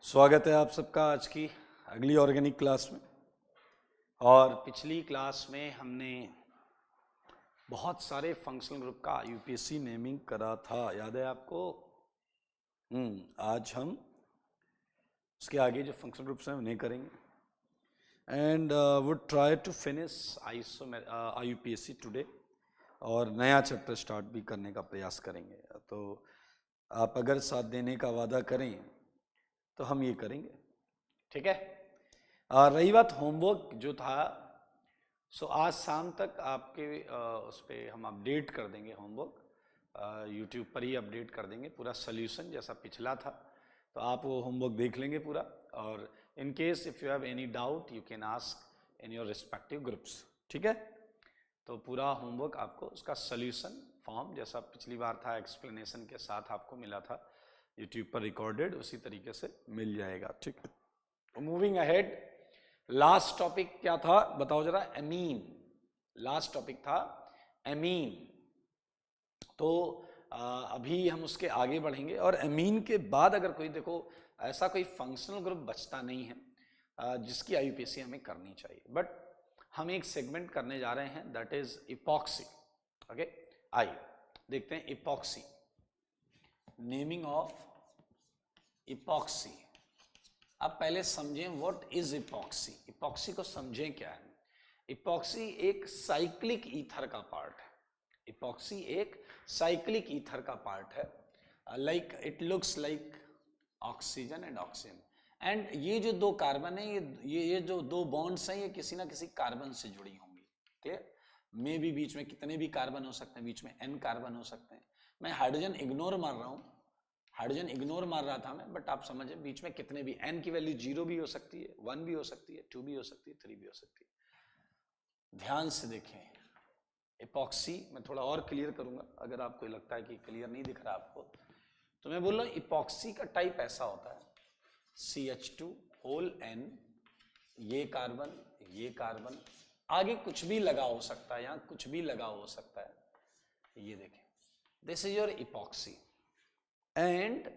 स्वागत है आप सबका आज की अगली ऑर्गेनिक क्लास में। और पिछली क्लास में हमने बहुत सारे फंक्शनल ग्रुप का यूपीएससी नेमिंग करा था, याद है आपको? आज हम उसके आगे जो फंक्शनल ग्रुप्स हैं उन्हें करेंगे and would try to finish UPSC today और नया चैप्टर स्टार्ट भी करने का प्रयास करेंगे। तो आप अगर साथ देने का वादा करें तो हम ये करेंगे, ठीक है? रही बात होमवर्क जो था, सो आज शाम तक आपके उस पर हम अपडेट कर देंगे होमवर्क, यूट्यूब पर ही अपडेट कर देंगे पूरा सोल्यूशन जैसा पिछला था। तो आप वो होमवर्क देख लेंगे पूरा, और in case if you have any doubt you can ask in your respective groups, ठीक है? तो पूरा होमवर्क आपको उसका सोल्यूशन फॉर्म जैसा पिछली बार था एक्सप्लेनेशन के साथ आपको मिला था यूट्यूब पर रिकॉर्डेड, उसी तरीके से मिल जाएगा, ठीक है? मूविंग अहेड, लास्ट टॉपिक क्या था बताओ जरा? एमीन। लास्ट टॉपिक था एमीन। तो अभी हम उसके आगे बढ़ेंगे और एमीन के बाद अगर कोई देखो ऐसा कोई फंक्शनल ग्रुप बचता नहीं है जिसकी आईयूपीएससी हमें करनी चाहिए, बट हम एक सेगमेंट करने जा रहे हैं दैट इज इपॉक्सी। ओके, आइए देखते हैं इपॉक्सी, नेमिंग ऑफ इपॉक्सी। अब पहले समझें व्हाट इज इपॉक्सी। इपॉक्सी को समझें क्या है। इपॉक्सी एक साइक्लिक ईथर का पार्ट है। इपॉक्सी एक साइक्लिक ईथर का पार्ट है, like it looks like oxygen and oxygen, and ये जो दो कार्बन है, ये जो दो बॉन्ड्स हैं, ये किसी ना किसी कार्बन से जुड़ी होंगी। क्लियर? में भी बीच में कितने भी कार्बन हो सकते हैं, बीच में n कार्बन हो सकते हैं। मैं हाइड्रोजन इग्नोर मार रहा हूं, हाइड्रोजन इग्नोर मार रहा था मैं, बट आप समझे बीच में कितने भी, n की वैल्यू 0 भी हो सकती है, 1 भी हो सकती है, 2 भी हो सकती है, 3 भी हो सकती है। ध्यान से देखें इपॉक्सी, मैं थोड़ा और क्लियर करूंगा अगर आपको लगता है कि क्लियर नहीं दिख रहा आपको। तो मैं बोल रहा हूं इपॉक्सी का टाइप ऐसा होता है CH2 होल N, ये कार्बन, आगे कुछ भी लगा हो सकता है, यहां कुछ भी लगा हो सकता है। ये देखें, this is your epoxy and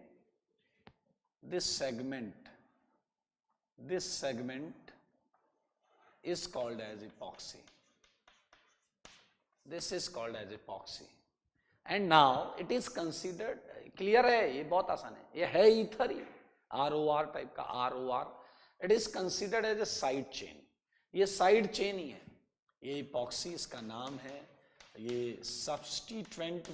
this segment is called as epoxy. This is called as epoxy and now it is considered, clear है, ये बहुत आसान है, ये है ईथर ही, ROR टाइप का, ROR, it is considered as a side chain। ये side chain ही है, ये इपॉक्सी इसका नाम है। ये सब्स्टिट्यूएंट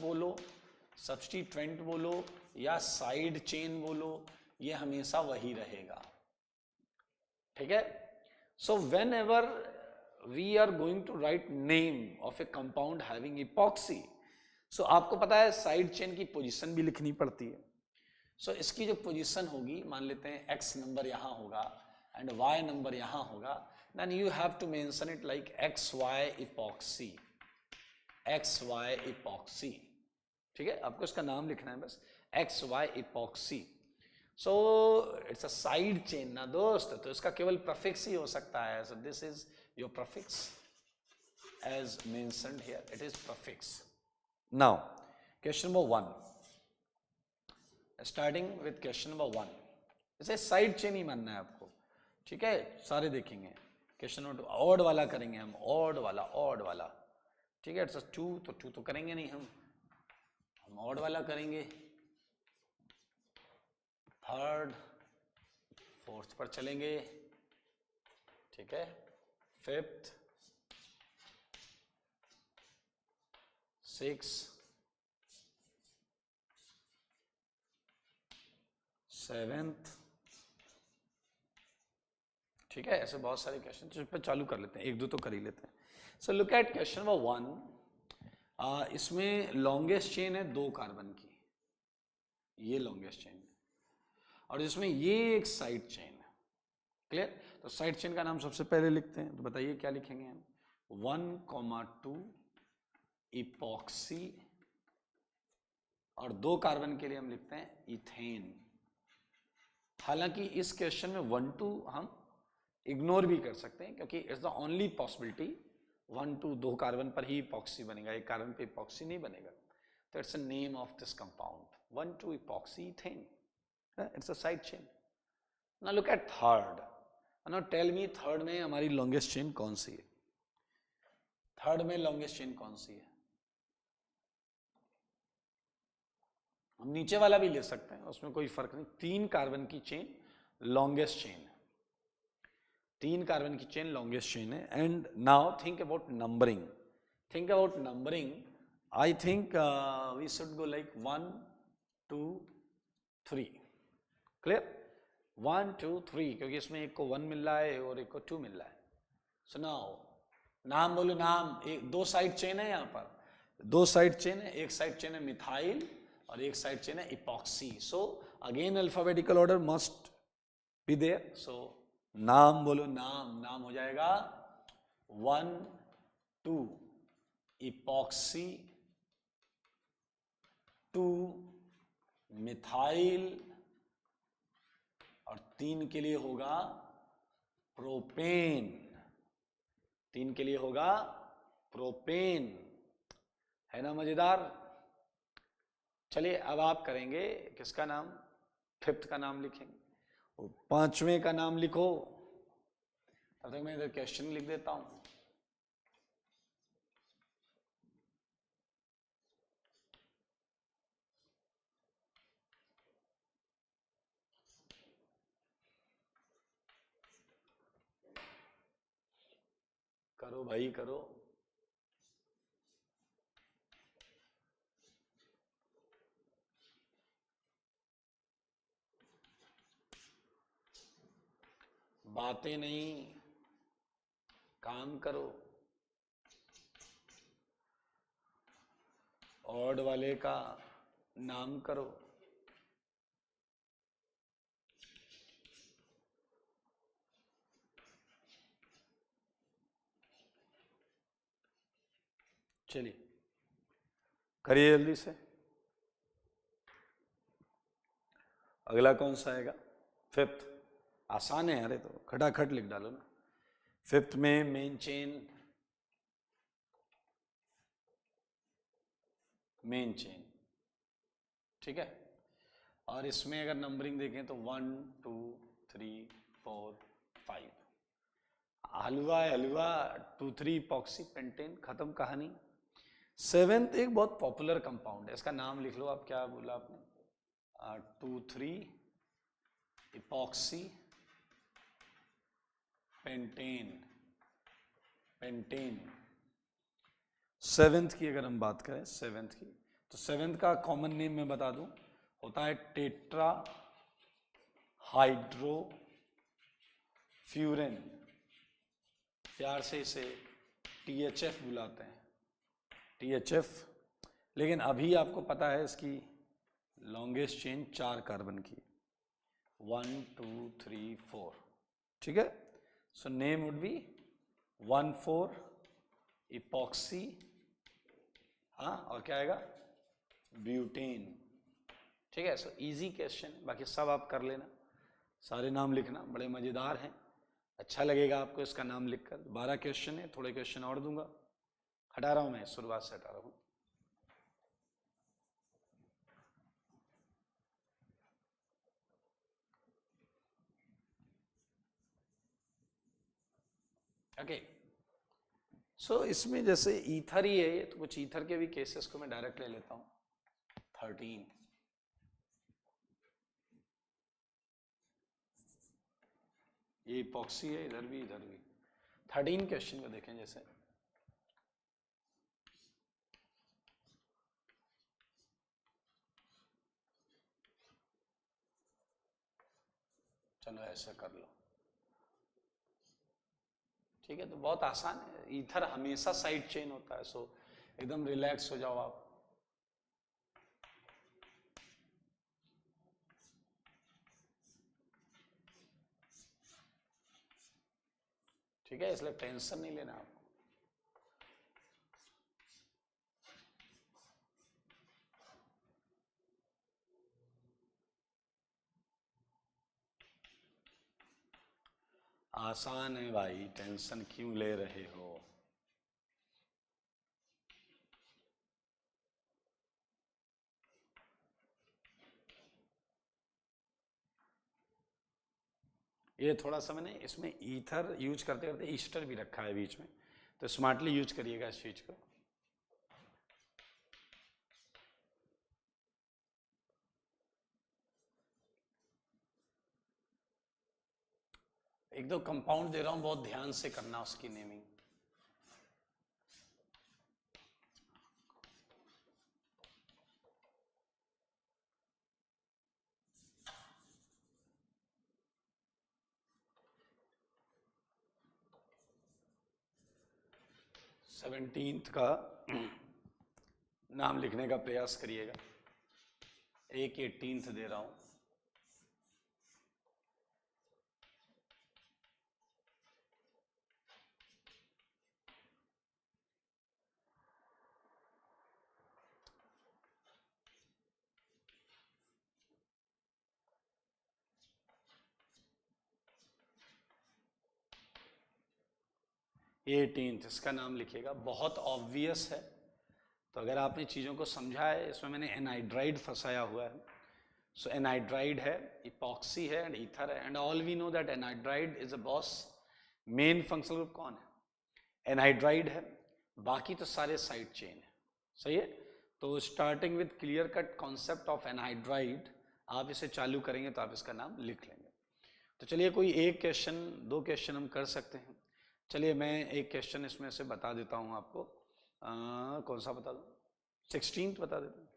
बोलो या साइड चेन बोलो, ये हमेशा वही रहेगा, ठीक है? So whenever we are going to write name of a compound having epoxy, so आपको पता है साइड चेन की पोजीशन भी लिखनी पड़ती है। सो इसकी जो पोजीशन होगी, मान लेते हैं x नंबर यहां होगा एंड y नंबर यहां होगा, then you have to mention it like XY epoxy, XY epoxy, ठीक है? आपको इसका नाम लिखना है बस, XY epoxy. So it's a side chain ना दोस्त, तो इसका केवल प्रफिक्स ही हो सकता है। So this is your prefix as mentioned here, it is prefix. Now question number 1, starting with question number 1, इसे साइड चेन ही मानना है आपको, ठीक है? सारे देखेंगे। क्वेश्चन नंबर 2 ऑड वाला करेंगे हम, ऑड वाला, ठीक है? इट्स 2, तो 2 तो करेंगे नहीं हम ऑड वाला करेंगे। थर्ड, फोर्थ पर चलेंगे, ठीक है? फिफ्थ, सिक्स, सेवेंथ, ठीक है? ऐसे बहुत सारे क्वेश्चन, तो इस पर चालू कर लेते हैं, एक दो तो कर ही लेते हैं। So look at question number 1। इसमें लॉन्गेस्ट चेन है 2 कार्बन की, ये लॉन्गेस्ट चेन है, और इसमें ये एक साइड चेन है। क्लियर? तो साइड चेन का नाम सबसे पहले लिखते हैं, तो बताइए क्या लिखेंगे हम? 1,2 इपॉक्सी, और 2 कार्बन के लिए हम लिखते हैं इथेन। हालांकि इस क्वेश्चन में 1, 2 हम इग्नोर भी कर सकते हैं, क्योंकि it's the only possibility 1, 2 2 carbon पर ही इपॉक्सी बनेगा, एक कार्बन पे इपॉक्सी नहीं बनेगा। तो it's a name of this compound 1,2 epoxy ethane, it's a side chain. ना लुक एट थर्ड, ना टेल मी थर्ड में हमारी लॉन्गेस्ट चेन कौन सी है, थर्ड में लॉन्गेस्ट चेन कौन सी है। हम नीचे वाला भी ले सकते हैं, उसमें कोई फर्क नहीं। 3 कार्बन की चेन लॉन्गेस्ट चेन है, 3 कार्बन की चेन लॉन्गेस्ट चेन है। And now think about numbering, think about numbering. I think we should go like 1 2 3, clear, 1 2 3, क्योंकि इसमें एक को 1 मिल रहा है और एक को 2 मिल रहा है। सो नाउ नाम बोलो, नाम। एक 2 साइड चेन है, यहाँ पर 2 साइड चेन है, एक साइड चेन है मिथाइल और एक साइड चेन है epoxy. So again alphabetical order must be there. So नाम बोलो, नाम, नाम हो जाएगा 1 2 इपॉक्सी, 2 मिथाइल और 3 के लिए होगा प्रोपेन, 3 के लिए होगा प्रोपेन। है ना मजेदार। चलिए अब आप करेंगे किसका नाम, 5th का नाम लिखेंगे, और 5वें का नाम लिखो। तब तक मैं इधर क्वेश्चन लिख देता हूं। करो भाई करो। बातें नहीं, काम करो। ऑड वाले का नाम करो। चलिए करिए जल्दी से। अगला कौन सा आएगा, 5th। आसान है, अरे तो खटाखट लिख डालो ना। 5th में मेन चेन, मेन चेन, ठीक है। और इसमें अगर नंबरिंग देखें तो 1 2 3 4 5। हलवा है हलवा, 2 3 इपॉक्सी पेंटेन, खत्म कहानी। 7th एक बहुत पॉपुलर कंपाउंड है, इसका नाम लिख लो आप। क्या बोला आपने, 2 3 इपॉक्सी पेंटेन, पेंटेन। 7th की अगर हम बात करें, 7th की, तो 7th का कॉमन नेम मैं बता दूं, होता है टेट्रा हाइड्रो फ्यूरेन। प्यार से इसे THF बुलाते हैं, THF। लेकिन अभी आपको पता है इसकी लॉन्गेस्ट चेन 4 कार्बन की, 1 2 3 4, ठीक है। So name would be 1 4 epoxy, हाँ, और क्या आएगा, ब्यूटेन, ठीक है। सो इजी क्वेश्चन, बाकी सब आप कर लेना, सारे नाम लिखना, बड़े मजेदार हैं। अच्छा लगेगा आपको इसका नाम लिखकर। 12 क्वेश्चन है, थोड़े क्वेश्चन और दूंगा, हटा रहा हूं मैं, शुरुआत से हटा रहा हूं। ओके। सो इसमें जैसे ईथर ही है ये, तो कुछ ईथर के भी केसेस को मैं डायरेक्ट ले लेता हूं। 13, ये इपॉक्सी है, इधर भी इधर भी। 13 क्वेश्चन को देखें जैसे, चलो ऐसे कर लो, ठीक है। तो बहुत आसान है, ईथर हमेशा साइड चेन होता है। सो एकदम रिलैक्स हो जाओ आप। ठीक है, इसलिए टेंशन नहीं लेना आपको। आसान है भाई, टेंशन क्यों ले रहे हो। ये थोड़ा सा मैंने इसमें ईथर यूज करते करते ईस्टर भी रखा है बीच में, तो स्मार्टली यूज करिएगा इस चीज को। एक दो कंपाउंड दे रहा हूं, बहुत ध्यान से करना उसकी नेमिंग। सेवनटीन्थ का नाम लिखने का प्रयास करिएगा। एक 18th दे रहा हूं। एटीनथ इसका नाम लिखिएगा। बहुत ऑब्वियस है, तो अगर आपने चीज़ों को समझा है, इसमें मैंने एनहाइड्राइड फंसाया हुआ है। सो एनहाइड्राइड है, इपॉक्सी है एंड ईथर है, and all we know that anhydride is a boss. Main functional group कौन है? एनहाइड्राइड है, बाकी तो सारे साइड चेन है। सही है, तो starting with clear cut concept of anhydride आप इसे चालू करेंगे तो आप इसका नाम लिख लेंगे। तो चलिए कोई एक क्वेश्चन, दो क्वेश्चन हम कर सकते हैं। चलिए मैं एक क्वेश्चन इसमें से बता देता हूं आपको। कौन सा बता दूं? 16th बता देता हूं।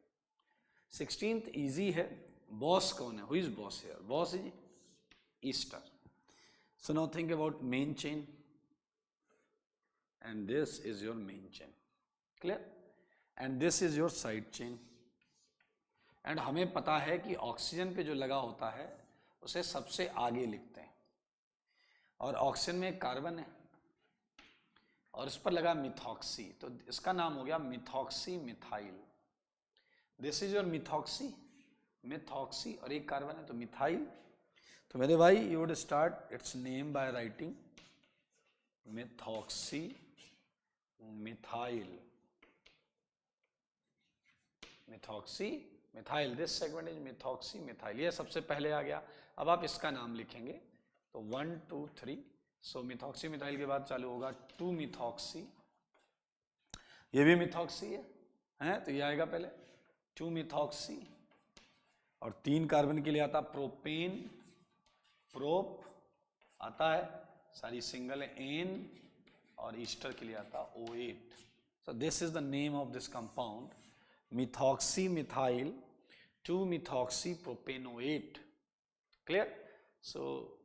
16th इजी है। बॉस कौन है? Who is boss here? Boss is Easter. So now think about main chain and this is your main chain. Clear? And this is your side chain. And हमें पता है कि ऑक्सीजन पे जो लगा होता है उसे सबसे आगे लिखते हैं, और ऑक्सीजन में एक कार्बन है और इस पर लगा मिथॉक्सी, तो इसका नाम हो गया methoxy methyl. This is your methoxy, methoxy, और एक कार्बन है तो मिथाइल। तो मेरे भाई you would start its name by writing methoxy methyl, methoxy methyl. This segment is methoxy methyl, ये सबसे पहले आ गया। अब आप इसका नाम लिखेंगे तो 1 2 3। सो मिथॉक्सी मिथाइल के बाद चालू होगा 2 मिथॉक्सी, ये भी मिथॉक्सी है तो ये आएगा पहले 2 मिथॉक्सी, और 3 कार्बन के लिए आता प्रोपेन, प्रोप आता है, सारी सिंगल है, एन, और ईस्टर के लिए आता O8। So this is the name of this compound, methoxy methyl 2 methoxy propanoate. Clear? So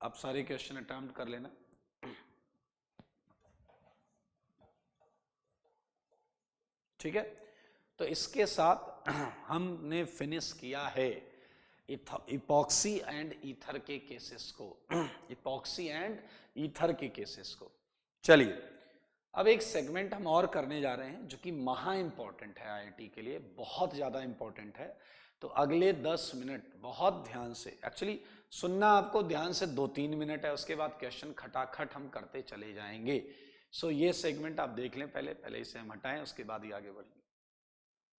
आप सारे क्वेश्चन अटेम्प्ट कर लेना। ठीक है, तो इसके साथ हमने फिनिश किया है इपॉक्सी एंड ईथर के केसेस को, इपॉक्सी एंड ईथर के केसेस को। चलिए अब एक सेगमेंट हम और करने जा रहे हैं जो कि महा इंपॉर्टेंट है आईआईटी के लिए, बहुत ज़्यादा इंपॉर्टेंट है। तो अगले 10 मिनट बहुत ध्यान से, एक्चुअली सुनना आपको ध्यान से 2-3 मिनट है, उसके बाद क्वेश्चन खटाखट हम करते चले जाएंगे। सो ये सेगमेंट आप देख लें, पहले इसे हम हटाएं, उसके बाद ही आगे बढ़ेंगे।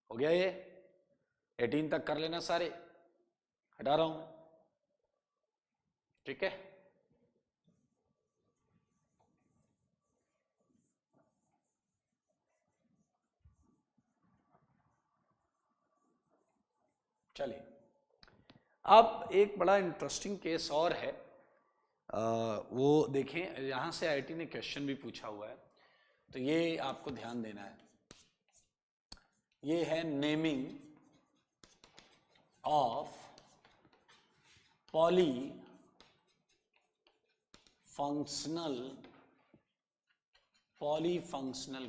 हो गया ये 18 तक कर लेना सारे, हटा रहा हूं, ठीक है। चलिए अब एक बड़ा इंटरेस्टिंग केस और है, वो देखें, यहां से आईआईटी ने क्वेश्चन भी पूछा हुआ है, तो ये आपको ध्यान देना है। ये है naming of poly functional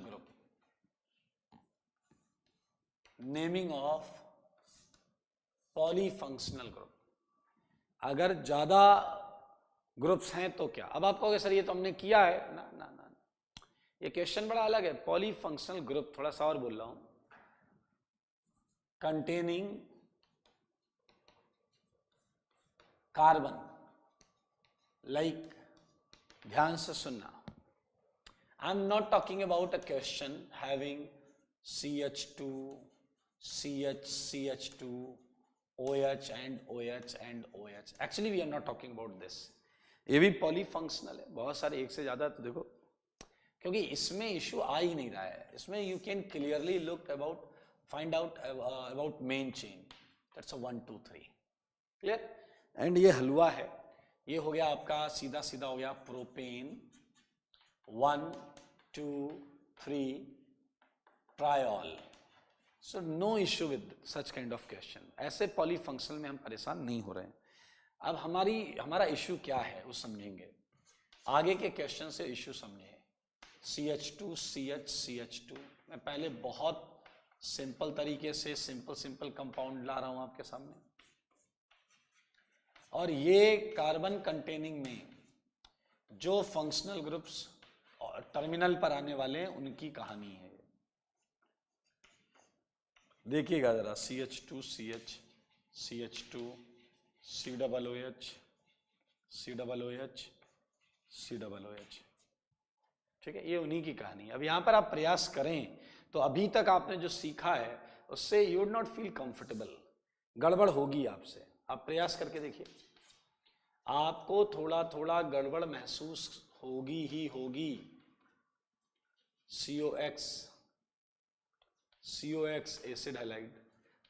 group, naming of polyfunctional group. अगर ज्यादा ग्रुप्स हैं तो क्या? अब आप कहोगे सर ये तो हमने किया है ना ना ना, ये क्वेश्चन बड़ा अलग है। पॉलीफंक्शनल ग्रुप, थोड़ा सा और बोल रहा हूं, कंटेनिंग कार्बन, लाइक, ध्यान से सुनना, I am not talking about a question having CH2 CH2 OH and OH and OH. Actually we are not talking about this. ये भी पॉलीफंक्शनल है, बहुत सारे एक से ज्यादा। तो देखो क्योंकि इसमें इश्यू आ ही नहीं रहा है, इसमें you can clearly look about, find out about main chain, that's a 1 2 3 clear. And ये हलवा है, ये हो गया आपका सीधा सीधा हो गया propane 1 2 3 triol. So no issue with such kind of question, ऐसे पॉलीफंक्शनल में हम परेशान नहीं हो रहे हैं। अब हमारा इश्यू क्या है वो समझेंगे, आगे के क्वेश्चन से इश्यू समझे। CH2 CH CH2, मैं पहले बहुत सिंपल तरीके से सिंपल कंपाउंड ला रहा हूं आपके सामने, और ये कार्बन कंटेनिंग में जो फंक्शनल ग्रुप्स टर्मिनल पर आने वाले हैं उनकी कहानी है। देखिएगा जरा, CH2 CH CH2 COOH COOH COOH, ठीक है, ये उन्हीं की कहानी। अब यहां पर आप प्रयास करें तो अभी तक आपने जो सीखा है उससे you would not feel comfortable, गड़बड़ होगी आपसे। आप प्रयास करके देखिए, आपको थोड़ा थोड़ा गड़बड़ महसूस होगी ही होगी। COX एसिड हैलाइड,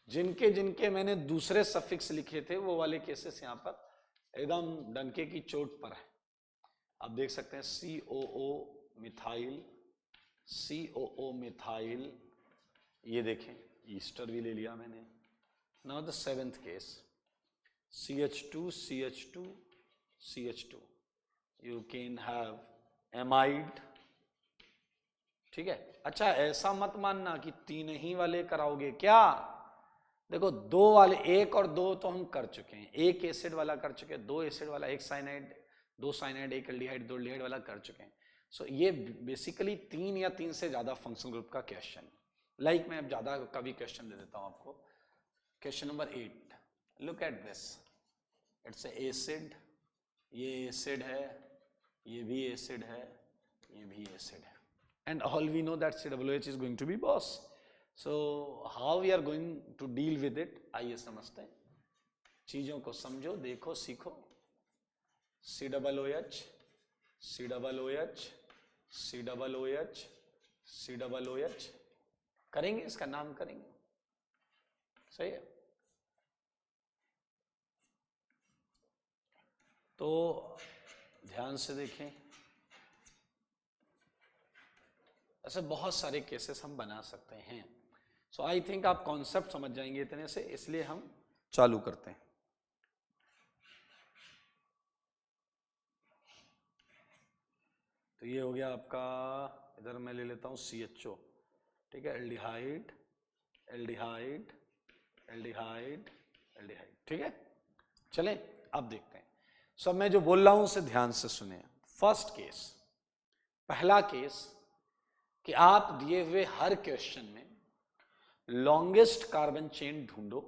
जिनके जिनके मैंने दूसरे सफिक्स लिखे थे वो वाले केसेस यहां पर एकदम डंके की चोट पर है। आप देख सकते हैं COO मिथाइल, COO मिथाइल, ये देखें ईस्टर भी ले लिया मैंने। Now the 7th case CH2 CH2 CH2, you can have amide, ठीक है। अच्छा ऐसा मत मानना कि 3 ही वाले कराओगे क्या, देखो 2 वाले, 1 और 2 तो हम कर चुके हैं, 1 एसिड वाला कर चुके हैं, 2 एसिड वाला, 1 साइनाइड 2 साइनाइड 1 एल्डिहाइड 2 एल्डिहाइड वाला कर चुके हैं। सो ये बेसिकली 3 या 3 से ज्यादा फंक्शनल ग्रुप का क्वेश्चन। लाइक मैं अब ज्यादा का भी क्वेश्चन दे देता हूं आपको। Question number 8, look at this, it's acid, ये एसिड है, ये भी एसिड है, ये भी एसिड है, and all we know that COOH is going to be boss. So how we are going to deal with it, आइए समझते हैं, चीजों को समझो, देखो, सीखो। COOH COOH COOH COOH करेंगे, इसका नाम करेंगे, सही है। तो ध्यान से देखें, ऐसे बहुत सारे केसेस हम बना सकते हैं। सो आई थिंक आप कॉन्सेप्ट समझ जाएंगे इतने से, इसलिए हम चालू करते हैं। तो ये हो गया आपका, इधर मैं ले लेता हूं CHO, ठीक है, एल्डिहाइड एल्डिहाइड एल्डिहाइड एल्डिहाइड, ठीक है। चलें अब देखते हैं। सो मैं जो बोल रहा हूं उसे ध्यान से सुने। फर्स्ट केस, पहला केस, कि आप दिए हुए हर क्वेश्चन में लॉन्गेस्ट कार्बन चेन ढूंढो।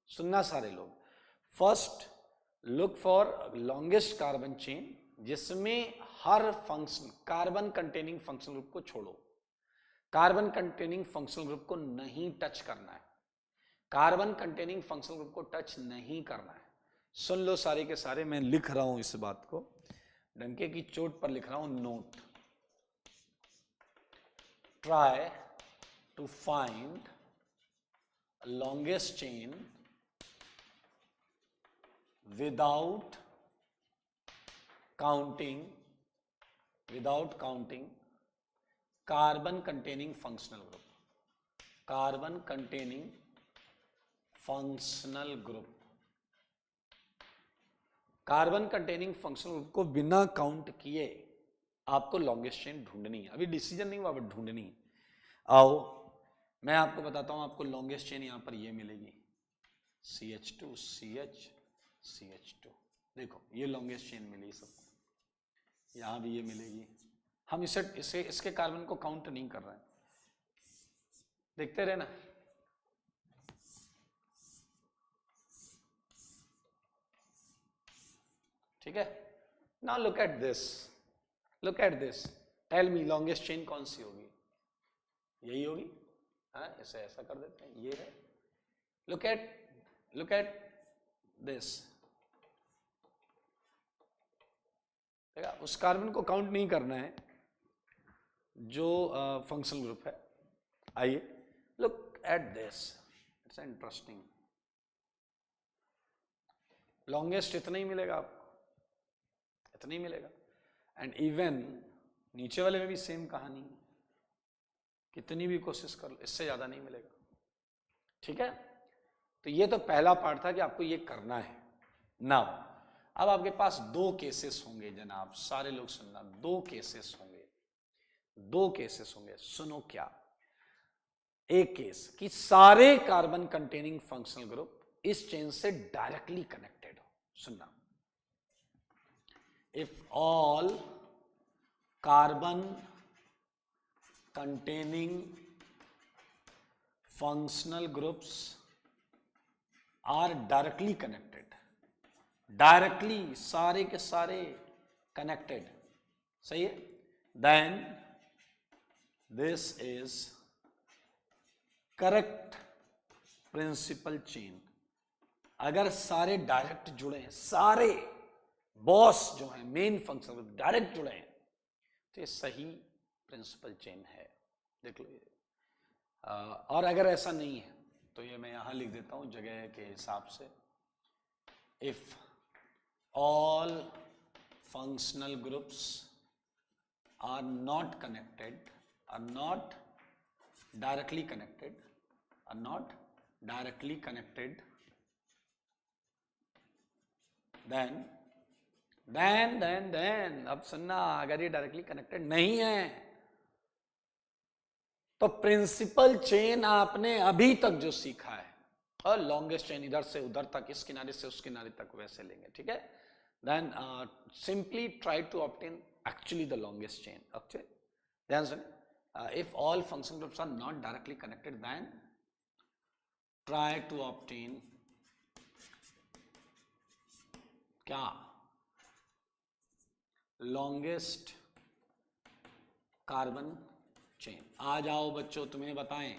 सुनना सारे लोग, first look for longest carbon chain जिसमें हर function carbon containing functional group को छोड़ो, कार्बन कंटेनिंग फंक्शनल ग्रुप को नहीं टच करना है, कार्बन कंटेनिंग फंक्शनल ग्रुप को टच नहीं करना है। सुन लो सारे के सारे, मैं लिख रहा हूं इस बात को, डंके की चोट पर लिख रहा हूं, note, try to find longest chain without counting carbon containing functional group, carbon containing functional group, carbon containing functional group को बिना काउंट किए आपको लॉन्गेस्ट चेन ढूंढनी है। अभी डिसीजन नहीं हुआ, बट ढूंढनी है। आओ मैं आपको बताता हूं, आपको लॉन्गेस्ट चेन यहां पर ये मिलेगी, CH2 CH CH2, देखो ये लॉन्गेस्ट चेन मिली सबको, यहां भी ये मिलेगी। हम इसके कार्बन को काउंट नहीं कर रहे हैं, देखते रहना। ठीक है, now look at this, tell me longest chain कौन सी होगी, यही होगी, हाँ इसे ऐसा कर देते हैं, ये है। लुक एट दिस, देखा, उस कार्बन को काउंट नहीं करना है जो फंक्शनल ग्रुप है। आइए look at this, it's interesting. Longest इतना ही मिलेगा आपको, इतना ही मिलेगा। एंड इवन नीचे वाले में भी सेम कहानी, कितनी भी कोशिश कर लो इससे ज्यादा नहीं मिलेगा। ठीक है, तो ये तो पहला पार्ट था कि आपको ये करना है। नाउ अब आपके पास दो केसेस होंगे जनाब, सारे लोग सुनना, दो केसेस होंगे, दो केसेस होंगे। सुनो क्या, एक केस कि सारे कार्बन कंटेनिंग फंक्शनल ग्रुप इस चेन से डायरेक्टली कनेक्टेड हो। सुनना, if all carbon containing functional groups are directly connected, directly सारे के सारे कनेक्टेड, सही है, then this is correct principal chain. अगर सारे डायरेक्ट जुड़े हैं, सारे बॉस जो है मेन फंक्शन डायरेक्ट जुड़े हैं, तो ये सही प्रिंसिपल चेन है। देख लो ये। और अगर ऐसा नहीं है तो ये मैं यहां लिख देता हूं जगह के हिसाब से, if all functional groups are not connected, are not directly connected, are not directly connected, then अब सुनना, अगर ये डायरेक्टली कनेक्टेड नहीं है तो प्रिंसिपल चेन आपने अभी तक जो सीखा है, और लॉन्गेस्ट चेन इधर से उधर तक, इस किनारे से उस किनारे तक वैसे लेंगे। ठीक है, then simply try to obtain actually the longest chain. Okay, ध्यान सुनिए, if all function groups are not directly connected, then try to obtain क्या, longest कार्बन चेन। आ जाओ बच्चों, तुम्हें बताएं,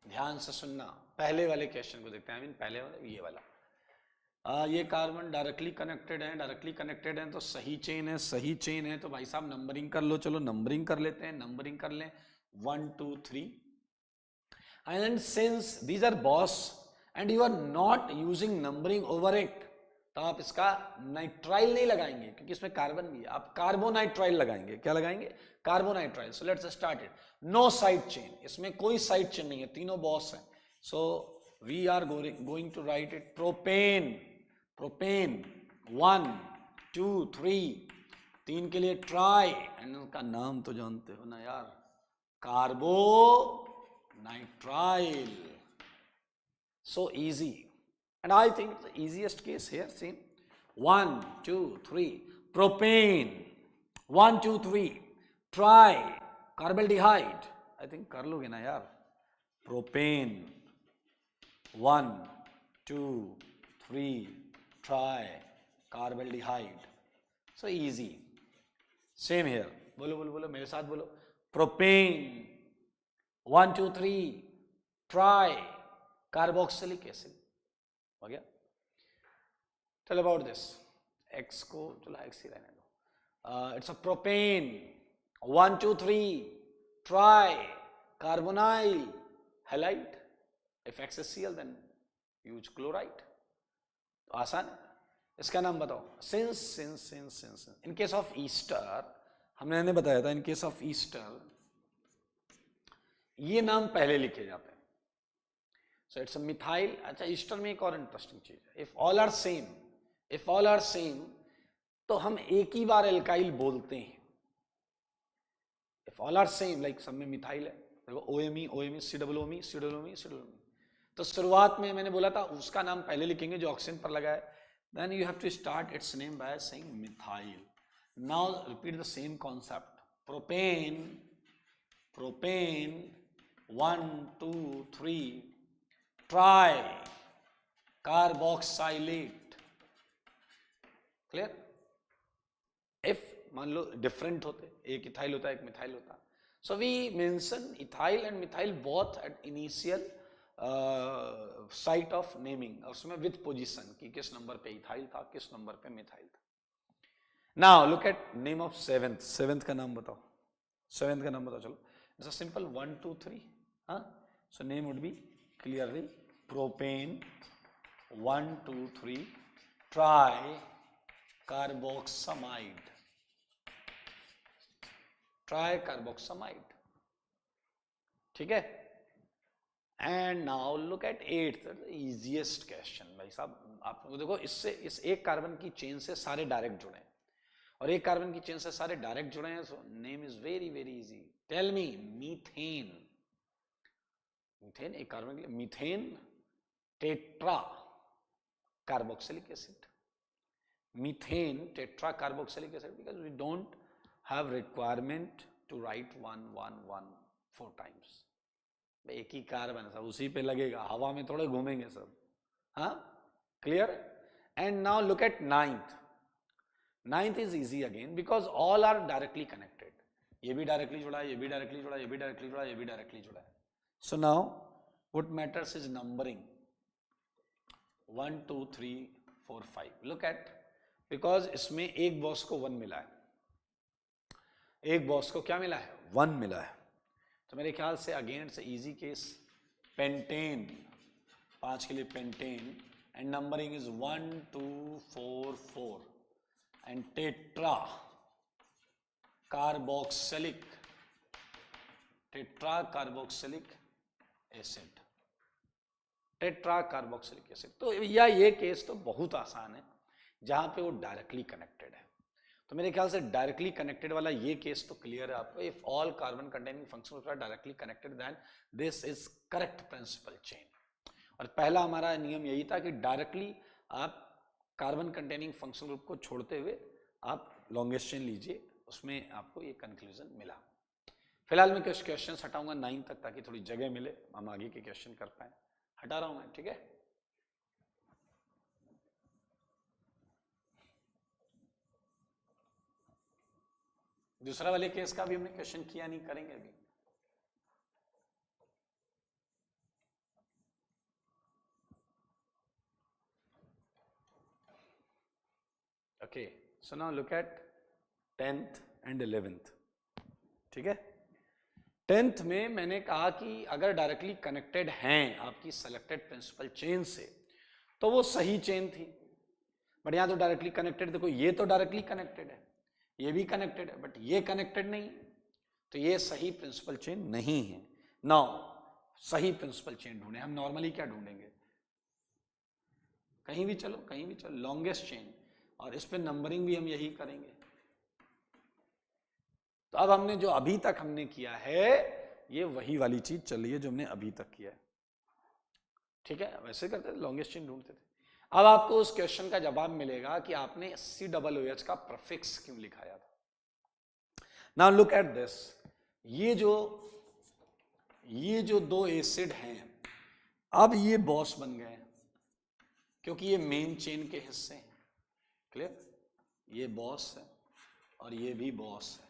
ध्यान से सुनना। पहले वाले क्वेश्चन को देखते हैं, आई मीन पहले वाले, ये वाला। ये कार्बन डायरेक्टली कनेक्टेड है, डायरेक्टली कनेक्टेड है तो सही चेन है, सही चेन है तो भाई साहब नंबरिंग कर लो। चलो नंबरिंग कर लेते हैं, नंबरिंग कर लें 1 2 3। And since these are boss and you are not using numbering over it, तो आप इसका नाइट्राइल नहीं लगाएंगे क्योंकि इसमें कार्बन भी है, आप कार्बोनाइट्राइल लगाएंगे। क्या लगाएंगे? Carbonitrile. So let's start it. No side chain, इसमें कोई साइड चेन नहीं है, तीनों बॉस हैं। So we are going to write it propane, propane 1 2 3, 3 के लिए ट्राई, एंड उनका नाम तो जानते हो ना यार, carbonitrile. So easy, and I think the easiest case here, see, 1 2 3 propane, 1 2 3 try कार्बल्डिहाइड। I think कर लोगे ना यार, propane 1 2 3 try कार्बल्डिहाइड। So easy, same here, बोलो बोलो बोलो मेरे साथ बोलो, प्रोपेन 1 2 3 try कार्बोक्सिलिक एसिड। हो गया? टेल अबाउट दिस, एक्स को चलो एक्स ही रहने दो। It's a propane 1 2 3 tri carbonyl halide. If X is Cl then use chloride. तो आसान है, इसका नाम बताओ। Since in case of ester, हमने बताया था, इन केस ऑफ ईस्टर ये नाम पहले लिखे जाते हैं। So it's a methyl। अच्छा, ईस्टर में एक और इंटरेस्टिंग चीज है, if all are same, if all are same तो हम एक ही बार एल्काइल बोलते हैं। If all are same, like सब में मिथाइल है, देखो OMe OMe COOMe COOMe COOMe, तो शुरुआत में मैंने बोला था उसका नाम पहले लिखेंगे जो ऑक्सीजन पर लगा है, then you have to start its name by saying methyl. Now repeat the same concept, propane, propane 1 2 3 tricarboxylate. Clear? If मान लो डिफरेंट होते, एक इथाइल होता है एक मिथाइल होता, so we mention ethyl and methyl both at initial site of naming, और उसमें विद पोजीशन कि किस नंबर पे इथाइल था किस नंबर पे मिथाइल था। Now look eight name of seventh, seventh का नाम बताओ, सेवेंथ का नाम बताओ, चलो इट्स अ सिंपल 1 2 3, हाँ, so name would be clearly propane 1 2 3 try carboxamide, try carboxamide, ठीक है। And now look eight eighth, easiest question भाई साहब, आप देखो इससे, इस एक कार्बन की चेन से सारे डायरेक्ट जुड़े हैं और एक कार्बन की चेन से सारे डायरेक्ट जुड़े हैं, so name is very very easy, tell me methane, methane एक कार्बन के लिए methane tetra carboxylic acid, methane tetra carboxylic acid, because we don't have requirement to write 1 1 1 4 times, एक ही कार्बन सब उसी पे लगेगा, हवा में थोड़े घूमेंगे सब, हाँ, clear. And now look at ninth, ninth is easy again because all are directly connected, ये भी डायरेक्टली जुड़ा है, ये भी डायरेक्टली जुड़ा है, ये भी डायरेक्टली जुड़ा है, ये भी डायरेक्टली जुड़ा है। So now what matters is numbering 1 2 3 4 5, look at, because इसमें एक बॉस को 1 मिला है, एक बॉस को क्या मिला है, 1 मिला है, तो मेरे ख्याल से again it's easy case, pentane 5 के लिए pentane and numbering is 1 2 4 4 and tetra carboxylic, tetra carboxylic acid, tetra carboxylic acid. तो या ये केस तो बहुत आसान है जहां पे वो डायरेक्टली कनेक्टेड है, तो मेरे ख्याल से डायरेक्टली कनेक्टेड वाला ये केस तो क्लियर है आपको, if all carbon containing functional groups are directly connected then this is correct principal chain. और पहला हमारा नियम यही था कि डायरेक्टली आप कार्बन कंटेनिंग फंक्शनल ग्रुप को छोड़ते हुए आप लॉन्गेस्ट चेन लीजिए, उसमें आपको ये कंक्लूजन मिला। फिलहाल मैं कुछ क्वेश्चन हटाऊंगा 9 तक ताकि थोड़ी जगह मिले, हम आगे के क्वेश्चन कर पाए, हटा रहा हूं मैं, ठीक है। दूसरा वाले केस का भी हमने क्वेश्चन किया नहीं, करेंगे अभी। Okay, so now look eight 10th and 11th, ठीक है। 10th में मैंने कहा कि अगर डायरेक्टली कनेक्टेड हैं आपकी सेलेक्टेड प्रिंसिपल चेन से तो वो सही चेन थी, बट यहां तो डायरेक्टली कनेक्टेड, देखो ये तो डायरेक्टली कनेक्टेड है, ये भी कनेक्टेड है, बट ये कनेक्टेड नहीं, तो ये सही प्रिंसिपल चेन नहीं है। नाउ सही प्रिंसिपल चेन ढूंढे, हम नॉर्मली क्या ढूंढेंगे, कहीं भी चलो, कहीं भी चलो, लॉन्गेस्ट चेन, और इस पे नंबरिंग भी हम यही करेंगे। तो अब हमने जो अभी तक हमने किया है ये वही वाली चीज चल रही है जो हमने अभी तक किया है, ठीक है, वैसे करते थे, लॉन्गेस्ट चेन ढूंढते थे। अब आपको उस क्वेश्चन का जवाब मिलेगा कि आपने COOH का प्रीफिक्स क्यों लिखाया था। नाउ लुक एट दिस, ये जो दो एसिड हैं अब ये बॉस बन गए क्योंकि ये मेन चेन के हिस्से हैं, क्लियर, ये बॉस है और ये भी बॉस है,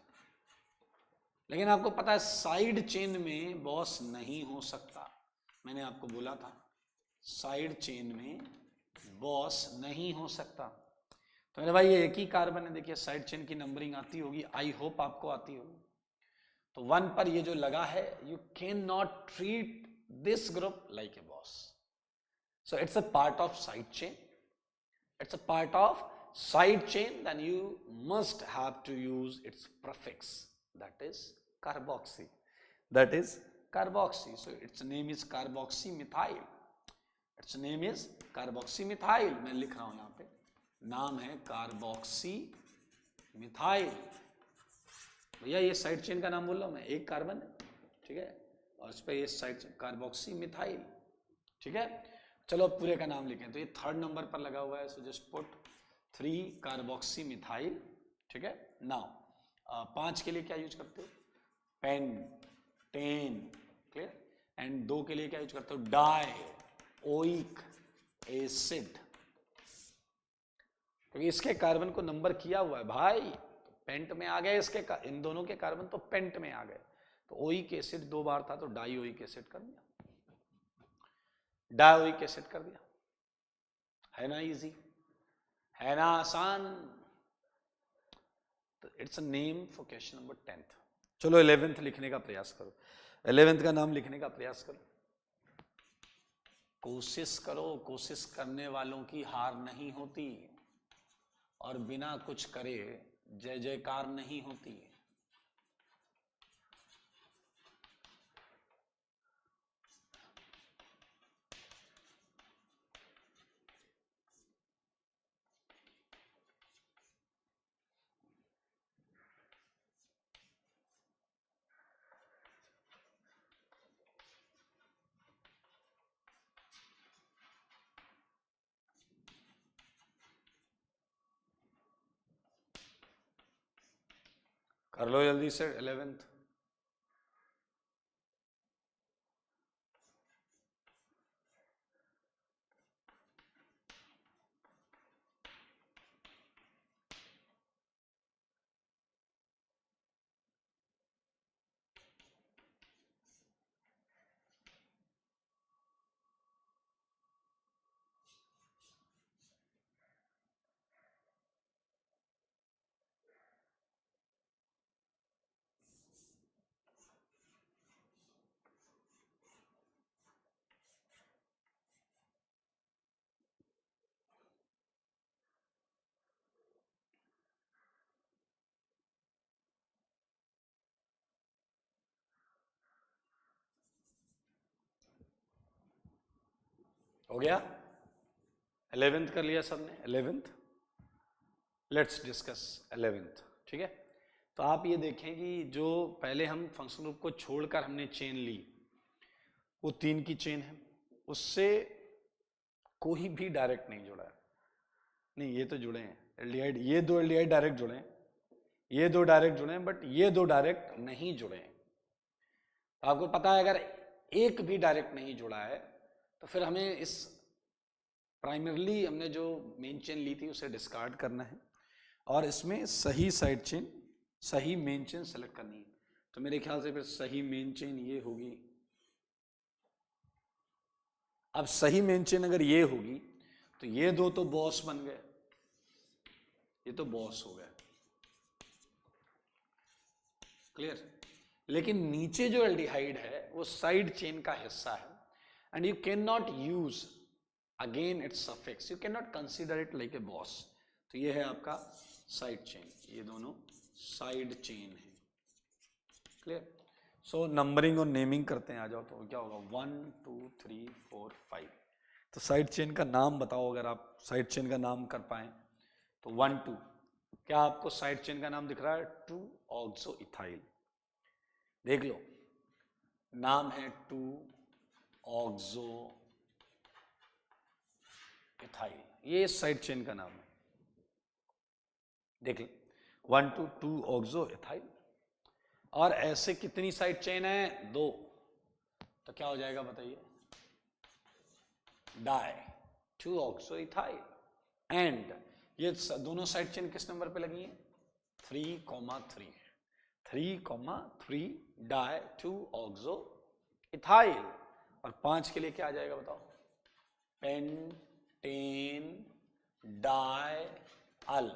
लेकिन आपको पता है साइड चेन में बॉस नहीं हो सकता, मैंने आपको बोला था साइड चेन में बॉस नहीं हो सकता। तो मेरे भाई ये एक ही कार्बन है, देखिए साइड चेन की नंबरिंग आती होगी, आई होप आपको आती होगी। तो 1 पर ये जो लगा है, you can not treat this group like a boss, so it's a part of side chain, it's a part of side chain, then you must have to use its prefix, that is carboxy, that is carboxy, so its name is carboxymethyl, its name is carboxymethyl, मैं लिख रहा हूं यहां पे, नाम है carboxymethyl. भैया ये साइड चेन का नाम बोल रहा हूं मैं, एक कार्बन है, ठीक है, और इस पर ये साइड कार्बोक्सीमिथाइल, ठीक है। चलो अब पूरे का नाम लिखें, तो ये 3rd नंबर पर लगा हुआ है, सो जस्ट पुट 3 कार्बोक्सीमिथाइल, ठीक है। नाउ 5 के लिए क्या यूज करते हो, पेंटेन, क्लियर, एंड 2 के लिए क्या यूज करते हो, डाइओइक एसिड, क्योंकि इसके कार्बन को नंबर किया हुआ है भाई, तो पेंट में आ गए, इसके इन दोनों के कार्बन तो पेंट में आ गए, तो ओइक एसिड 2 बार था तो डाइओइक एसिड कर दिया, डाइओइक एसिड कर दिया, है ना इजी, है ना आसान। तो it's a name for question number 10th। चलो 11th लिखने का प्रयास करो, 11th का नाम लिखने का प्रयास करो, कोशिश करो, कोशिश करने वालों की हार नहीं होती और बिना कुछ करे जय जयकार नहीं होती। कर लो जल्दी से 11th। हो गया? 11th कर लिया सबने? 11th, let's discuss 11th। ठीक है, तो आप ये देखें कि जो पहले हम फंक्शन ग्रुप को छोड़कर हमने चेन ली, वो 3 की चेन है, उससे कोई भी डायरेक्ट नहीं जुड़ा है। नहीं, ये तो जुड़े हैं एल्डिहाइड, ये 2 एल्डिहाइड डायरेक्ट जुड़े हैं, ये 2 डायरेक्ट जुड़े हैं, बट ये 2 डायरेक्ट नहीं जुड़े हैं। तो आपको पता है अगर एक भी डायरेक्ट नहीं जुड़ा है तो फिर हमें इस प्राइमरली हमने जो मेन चेन ली थी उसे डिस्कार्ड करना है और इसमें सही साइड चेन, सही मेन चेन सेलेक्ट करनी है। तो मेरे ख्याल से फिर सही मेन चेन ये होगी। अब सही मेन चेन अगर ये होगी तो ये 2 तो बॉस बन गए, ये तो बॉस हो गया, क्लियर। लेकिन नीचे जो एल्डिहाइड है वो साइड चेन का हिस्सा है and you can not use again it's suffix, you can not consider it like a boss. तो ये है आपका साइड चेन, ये दोनों साइड चेन है, क्लियर। सो नंबरिंग और नेमिंग करते हैं, आ जाओ। तो क्या होगा 1 2 3 4 5। तो साइड चेन का नाम बताओ, अगर आप साइड चेन का नाम कर पाए तो 1 2। क्या आपको साइड चेन का नाम दिख रहा है? 2 ऑक्सो इथाइल। देख लो, नाम है 2 ऑक्सो इथाइल, ये साइड चेन का नाम है। देख लो 1 2 2 ऑक्सो इथाइल। और ऐसे कितनी साइड चेन है? 2। तो क्या हो जाएगा बताइए? Die 2 oxo ethyl. एंड ये दोनों साइड चेन किस नंबर पे लगी है? 3,3। 3,3 डाई 2 ऑक्सो इथाइल। और 5 के लिए क्या आ जाएगा बताओ? Pentane di al,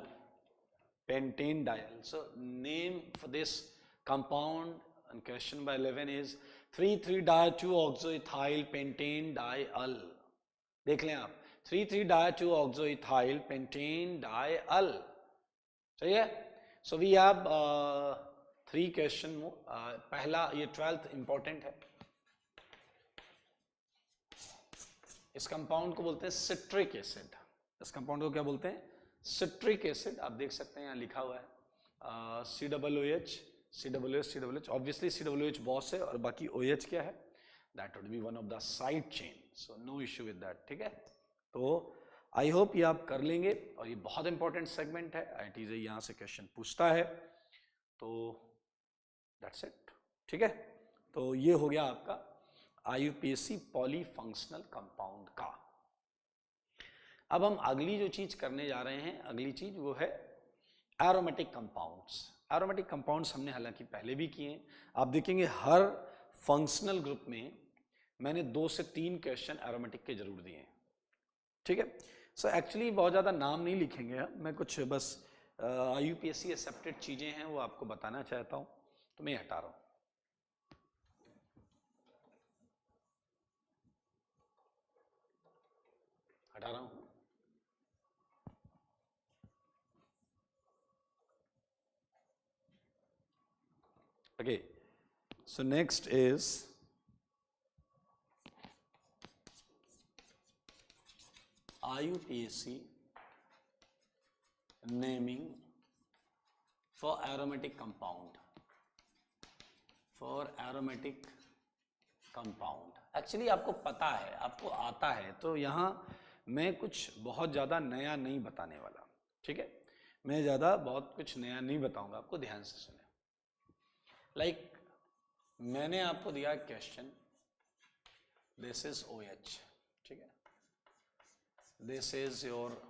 pentane diol. So name for this compound and question by 11 is 3,3-2-oxoethyl pentane diol। देख लें आप, 3,3-2-oxoethyl pentane diol, सही है। So we have 3 question more। पहला ये 12th इंपॉर्टेंट है। इस कंपाउंड को बोलते हैं सिट्रिक एसिड। इस कंपाउंड को क्या बोलते हैं? Citric acid. आप देख सकते हैं यहाँ लिखा हुआ है COOH, COOH। Obviously COOH boss है और बाकी OH क्या है? That would be one of the side chain, so no issue with that. ठीक है, तो आई होप ये आप कर लेंगे और ये बहुत इंपॉर्टेंट सेगमेंट है, IIT यहाँ से क्वेश्चन पूछता है, तो दैट्स इट। ठीक है, तो ये हो गया आपका IUPAC पॉलीफंक्शनल कंपाउंड का। अब हम अगली जो चीज करने जा रहे हैं, अगली चीज वो है एरोमेटिक कंपाउंड्स। एरोमेटिक कंपाउंड्स हमने हालांकि पहले भी किए हैं। आप देखेंगे हर फंक्शनल ग्रुप में मैंने 2 से 3 क्वेश्चन एरोमेटिक के जरूर दिए हैं। ठीक है, सो एक्चुअली बहुत ज़्यादा नाम नहीं लिखेंगे हम, मैं कुछ बस IUPAC एक्सेप्टेड चीजें हैं वो आपको बताना चाहता हूं, तो मैं हटा रहा हूं। हटा रहा हूं। Okay, so next is IUPAC naming for aromatic compound. For aromatic compound. Actually आपको पता है, आपको आता है, तो यहाँ मैं कुछ बहुत ज़्यादा नया नहीं बताने वाला, ठीक है? मैं ज़्यादा बहुत कुछ नया नहीं बताऊंगा, आपको ध्यान से सुने। लाइक मैंने आपको दिया क्वेश्चन, दिस इज OH, ठीक है? This is your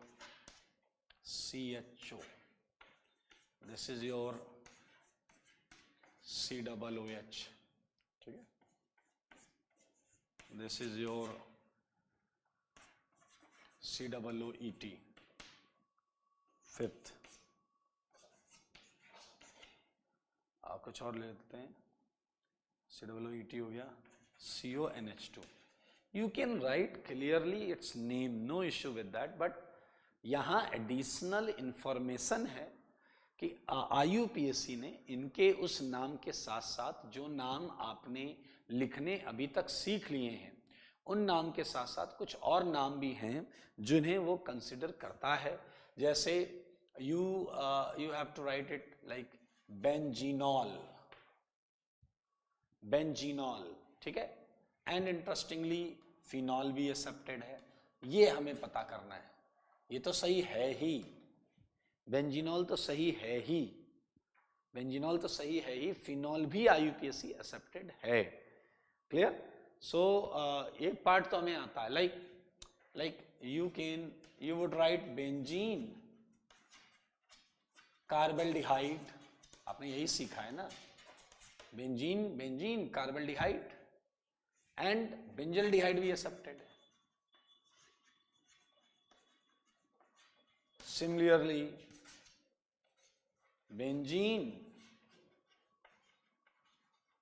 CHO, this is your COOH, ठीक है? This is your COOET, fifth. आप कुछ और ले लेते हैं, COOET हो गया, CONH2। You can write clearly its name, no issue with that, but यहाँ एडिशनल इंफॉर्मेशन है कि IUPAC ने इनके उस नाम के साथ साथ जो नाम आपने लिखने अभी तक सीख लिए हैं, उन नाम के साथ साथ कुछ और नाम भी हैं जिन्हें वो कंसिडर करता है। जैसे you have to write it like benzenol, benzenol, ठीक है? एंड इंटरेस्टिंगली फिनॉल भी एक्सेप्टेड है, ये हमें पता करना है। ये तो सही है ही, बेंजीनॉल तो सही है ही, बेंजीनॉल तो सही है ही, फिनॉल भी IUPAC एक्सेप्टेड है। क्लियर? सो एक पार्ट तो हमें आता है, like you would write benzene carbaldehyde, आपने यही सीखा है ना, बेंजीन कार्बल्डिहाइड, एंड बेंजल्डिहाइड भी एक्सेप्टेड है। सिमिलरली बेंजीन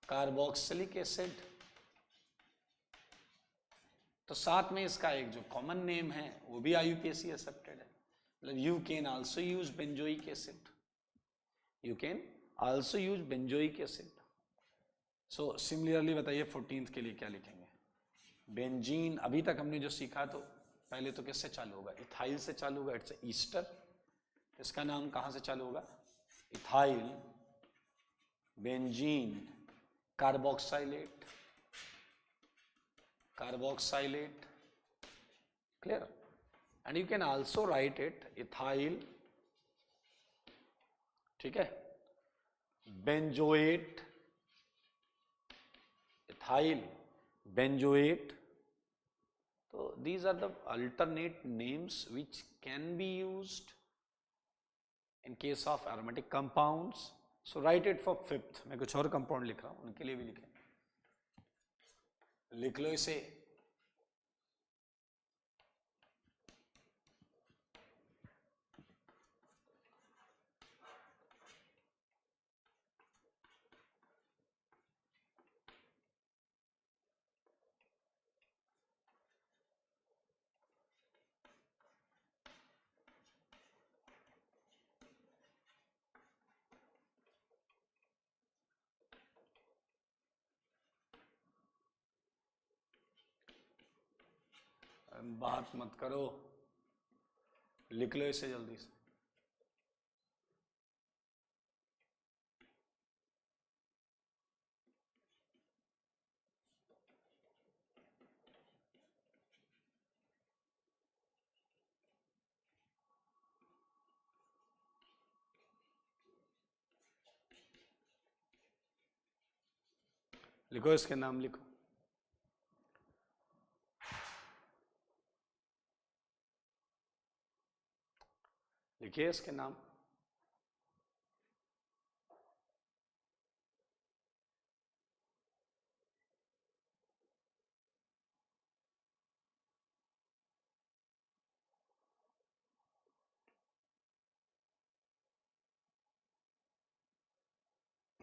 कार्बोक्सिलिक एसिड, तो साथ में इसका एक जो कॉमन नेम है वो भी IUPAC एक्सेप्टेड है। मतलब you can also use benzoic acid, you can also use benzoic acid. So similarly बताइए 14th के लिए क्या लिखेंगे? बेंजीन, अभी तक हमने जो सीखा, तो पहले तो किससे चालू होगा? इथाइल से चालू होगा, इट्स ईस्टर। इसका नाम कहां से चालू होगा? Ethyl benzene carboxylate, carboxylate, clear? And you can also write it ethyl, ठीक है, बेंजोएट, इथाइल बेंजोएट। तो these are the alternate names which can be used in case of aromatic compounds. So write it for fifth। मैं कुछ और compound लिख रहा हूं, उनके लिए भी लिखें, लिख लो इसे। बात मत करो, लिख लो इसे जल्दी से। लिखो, इसके नाम लिखो। लिखिए इसके नाम।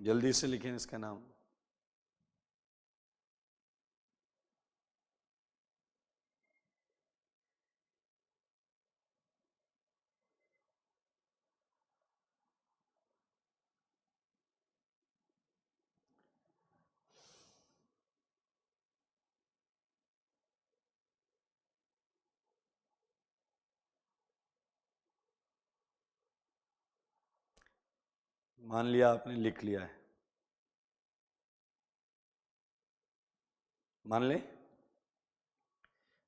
जल्दी से लिखें इसका नाम। मान लिया आपने लिख लिया है, मान ले।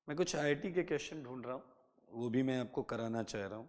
मैं कुछ आईआईटी के क्वेश्चन ढूंढ रहा हूँ, वो भी मैं आपको कराना चाह रहा हूँ।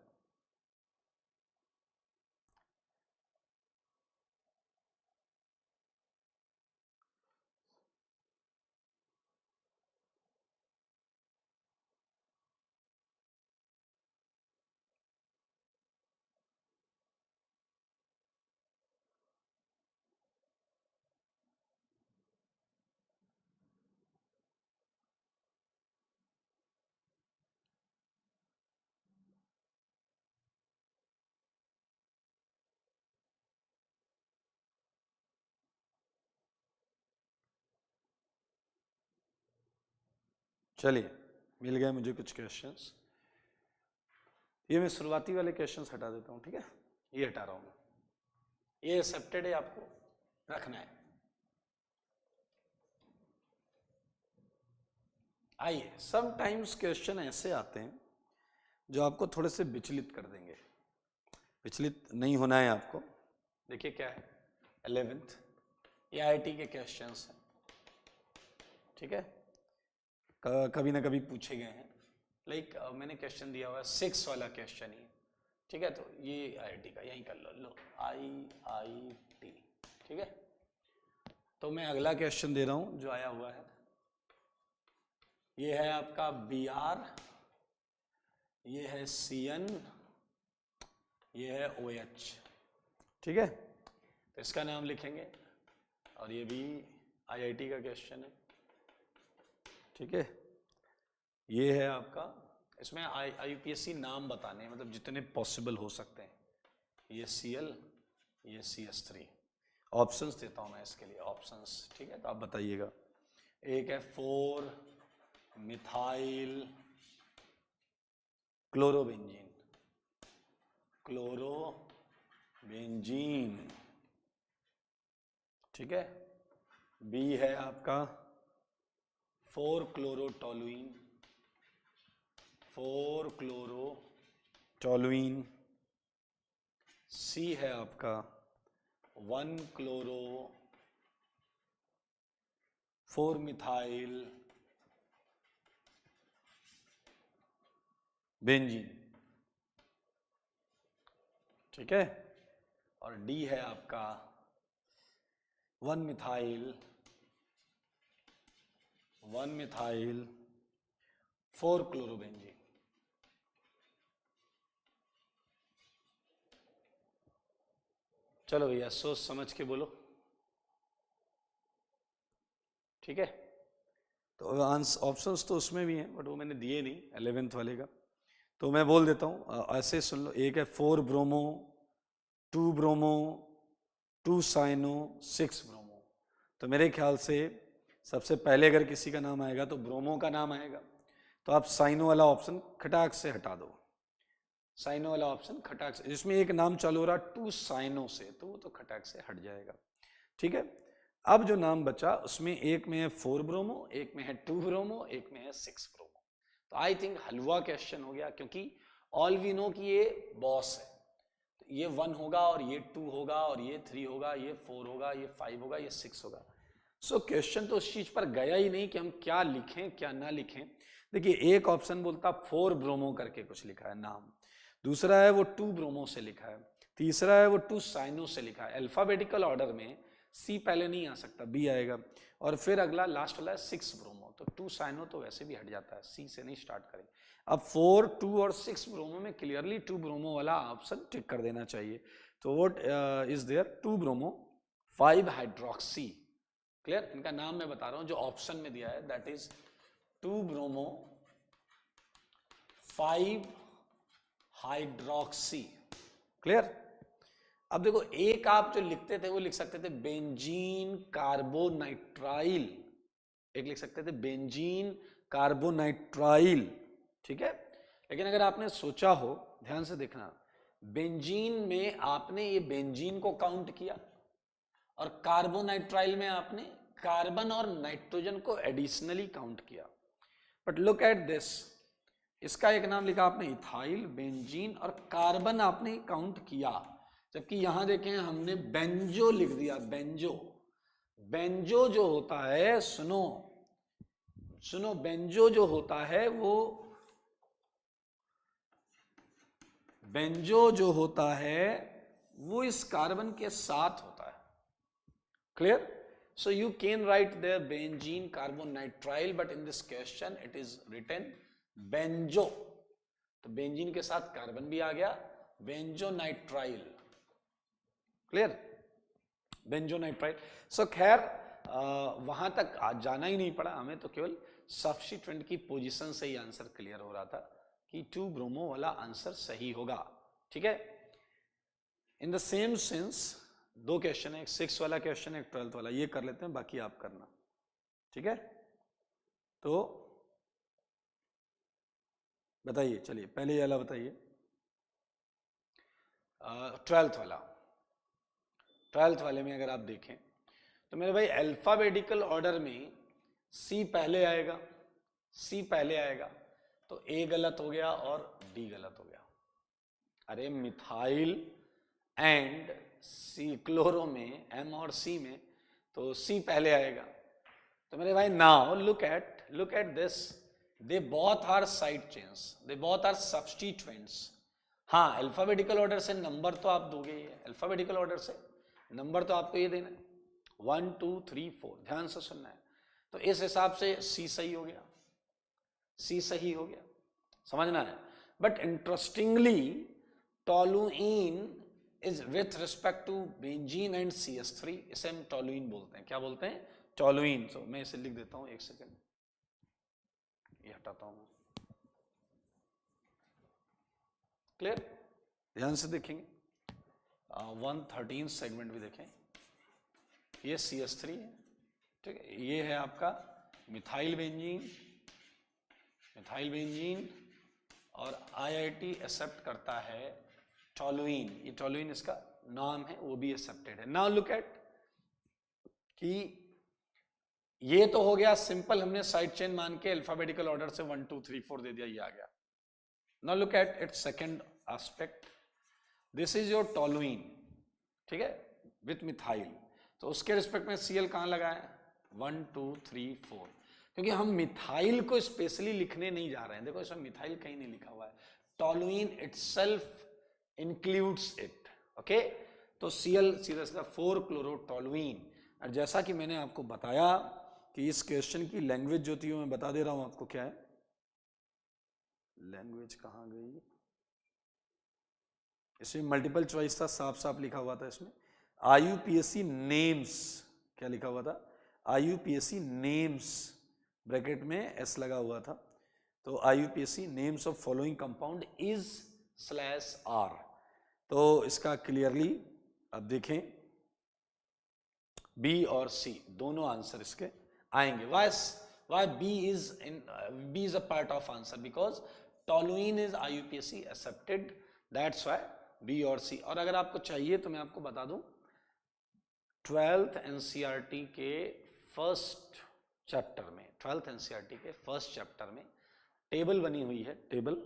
चलिए, मिल गए मुझे कुछ क्वेश्चंस। ये मैं शुरुआती वाले क्वेश्चंस हटा देता हूँ, ठीक है, ये हटा रहा हूँ मैं, ये एक्सेप्टेड है, आपको रखना है। आइए, समटाइम्स क्वेश्चन ऐसे आते हैं जो आपको थोड़े से विचलित कर देंगे। विचलित नहीं होना है आपको। देखिए क्या है, 11th, ये आईआईटी के क्वेश्चंस हैं, ठीक है, कभी ना कभी पूछे गए हैं। लाइक मैंने क्वेश्चन दिया हुआ है 6 वाला क्वेश्चन ही, ठीक है, तो ये आईआईटी का, यहीं कर लो IIT, ठीक है। तो मैं अगला क्वेश्चन दे रहा हूं जो आया हुआ है, ये है आपका BR, ये है CN, ये है OH, ठीक है। तो इसका नाम लिखेंगे, और ये भी आईआईटी का क्वेश्चन है, ठीक है। ये है आपका, इसमें IUPAC नाम बताने हैं, मतलब जितने पॉसिबल हो सकते हैं। ये Cl, ये CH3। ऑप्शंस देता हूं मैं इसके लिए, ऑप्शंस, ठीक है, तो आप बताइएगा। एक है 4 मिथाइल क्लोरोबेंजीन, क्लोरोबेंजीन, ठीक है। B है आपका 4 क्लोरोटोलुइन, 4 क्लोरोटोलुइन। C है आपका 1 क्लोरो 4 मिथाइल बेंजीन, ठीक है। और D है आपका 1 मिथाइल 4 क्लोरोबेंजीन। चलो भैया, सोच समझ के बोलो, ठीक है। तो ऑप्शंस तो उसमें भी हैं, बट वो मैंने दिए नहीं 11th वाले का, तो मैं बोल देता हूँ, ऐसे सुन लो। एक है 4 ब्रोमो, 2 ब्रोमो, 2 साइनो, 6 ब्रोमो। तो मेरे ख्याल से सबसे पहले अगर किसी का नाम आएगा तो ब्रोमो का नाम आएगा, तो आप साइनो वाला ऑप्शन खटाक से हटा दो। साइनो वाला ऑप्शन खटाक से, जिसमें एक नाम चालू हो रहा 2 साइनो से, तो वो तो खटाक से हट जाएगा, ठीक है। अब जो नाम बचा उसमें एक में है 4 ब्रोमो, एक में है 2 ब्रोमो, एक में है 6 ब्रोमो। तो आई थिंक हलवा क्वेश्चन हो गया, क्योंकि ऑल वी नो कि ये बॉस है, तो ये 1 होगा और ये 2 होगा और ये 3 होगा, ये 4 होगा, ये 5 होगा, ये 6 होगा। सो क्वेश्चन तो उस चीज पर गया ही नहीं कि हम क्या लिखें क्या ना लिखें। देखिए, एक ऑप्शन बोलता 4 ब्रोमो करके कुछ लिखा है नाम, दूसरा है वो 2 ब्रोमो से लिखा है, तीसरा है वो 2 साइनो से लिखा है। अल्फाबेटिकल ऑर्डर में C पहले नहीं आ सकता, B आएगा, और फिर अगला लास्ट वाला है 6 ब्रोमो, तो 2 साइनो तो वैसे भी हट जाता है, C से नहीं स्टार्ट करेंगे। अब 4, 2 और 6 ब्रोमो में क्लियरली 2 ब्रोमो वाला ऑप्शन टिक कर देना चाहिए। तो what is there, 2 bromo 5 hydroxy, clear. इनका नाम मैं बता रहा हूं जो ऑप्शन में दिया है, that is 2 bromo 5 hydroxy, clear. अब देखो एक आप जो लिखते थे वो लिख सकते थे बेंजीन कार्बोनाइट्राइल, एक लिख सकते थे बेंजीन कार्बोनाइट्राइल, ठीक है। लेकिन अगर आपने सोचा हो, ध्यान से देखना, बेंजीन में आपने ये बेंजीन को काउंट किया और कार्बोनाइट्राइल में आपने कार्बन और नाइट्रोजन को एडिशनली काउंट किया। बट लुक एट दिस, इसका एक नाम लिखा आपने इथाइल, बेंजीन और कार्बन आपने काउंट किया, जबकि यहां देखें हमने बेंजो लिख दिया। बेंजो, बेंजो जो होता है, सुनो सुनो, बेंजो जो होता है वो, बेंजो जो होता है वो इस कार्बन के साथ होता है। Clear? So you can write there benzene carbonitrile, but in this question it is written benzo. तो बेंजीन के साथ कार्बन भी आ गया, बेंजोनाइट्राइल। क्लियर? बेंजोनाइट्राइल। सो खैर वहां तक आज जाना ही नहीं पड़ा हमें, तो केवल सब्स्टिट्यूएंट की पोजीशन से ही आंसर क्लियर हो रहा था कि 2 ब्रोमो वाला आंसर सही होगा, ठीक है। In the same sense 2 question है, एक 6 वाला क्वेश्चन है, एक 12th वाला, ये कर लेते हैं, बाकी आप करना, ठीक है। तो बताइए, चलिए पहले ये वाला बताइए, 12th वाला। 12th वाले में अगर आप देखें तो मेरे भाई अल्फाबेटिकल ऑर्डर में सी पहले आएगा, सी पहले आएगा, तो ए गलत हो गया और डी गलत हो गया। अरे मिथाइल एंड सी, क्लोरो में एम और सी में तो सी पहले आएगा। तो मेरे भाई now look at this, they both are side chains, they both are substituents. हाँ, अल्फाबेटिकल ऑर्डर से नंबर तो आप दोगे ही, अल्फाबेटिकल ऑर्डर से नंबर तो आपको ये देना है 1 2 3 4, ध्यान से सुनना है। तो इस हिसाब से सी सही हो गया, सी सही हो गया, समझना है। But interestingly toluene is with respect to benzene and CH3, इसे हम टोलुइन बोलते हैं। क्या बोलते हैं? टोलुइन। तो मैं इसे लिख देता हूं, एक सेकेंड, ये हटाता हूं मैं। क्लियर? ध्यान से देखेंगे, 113 सेगमेंट भी देखें, ये CH3 है, ठीक है। ये है आपका मिथाइल बेंजीन, मिथाइल बेंजीन, और IIT एक्सेप्ट करता है टोलुइन, ये टोलुइन इसका नाम है, वो भी एक्सेप्टेड है। नाउ लुक एट कि ये तो हो गया सिंपल, हमने साइड चेन मान के अल्फाबेटिकल ऑर्डर से 1 2 3 4 दे दिया, ये आ गया। Now look at its second aspect, this is your toluene, ठीक है, विथ मिथाइल। तो उसके रिस्पेक्ट में Cl कहां लगा है? 1 2 3 4, क्योंकि हम मिथाइल को स्पेशली लिखने नहीं जा रहे हैं। देखो इसमें मिथाइल कहीं नहीं लिखा हुआ है, toluene itself includes it, okay. तो Cl सीधा सीधा 4 क्लोरोटोलुइन। और जैसा कि मैंने आपको बताया कि इस क्वेश्चन की लैंग्वेज जो थी वो मैं बता दे रहा हूं आपको, क्या है लैंग्वेज, कहां गई, इसमें मल्टीपल चॉइस था, साफ साफ लिखा हुआ था इसमें IUPAC नेम्स, क्या लिखा हुआ था? IUPAC नेम्स, ब्रैकेट में S लगा हुआ था। तो IUPAC names of following compound is /R। तो इसका क्लियरली अब देखें B और C दोनों आंसर इसके आएंगे। Why B is a part of answer? Because toluene is IUPAC accepted, that's why B और C। और अगर आपको चाहिए तो मैं आपको बता दूं, 12th NCERT के फर्स्ट चैप्टर में, 12th NCERT के फर्स्ट चैप्टर में टेबल बनी हुई है, टेबल,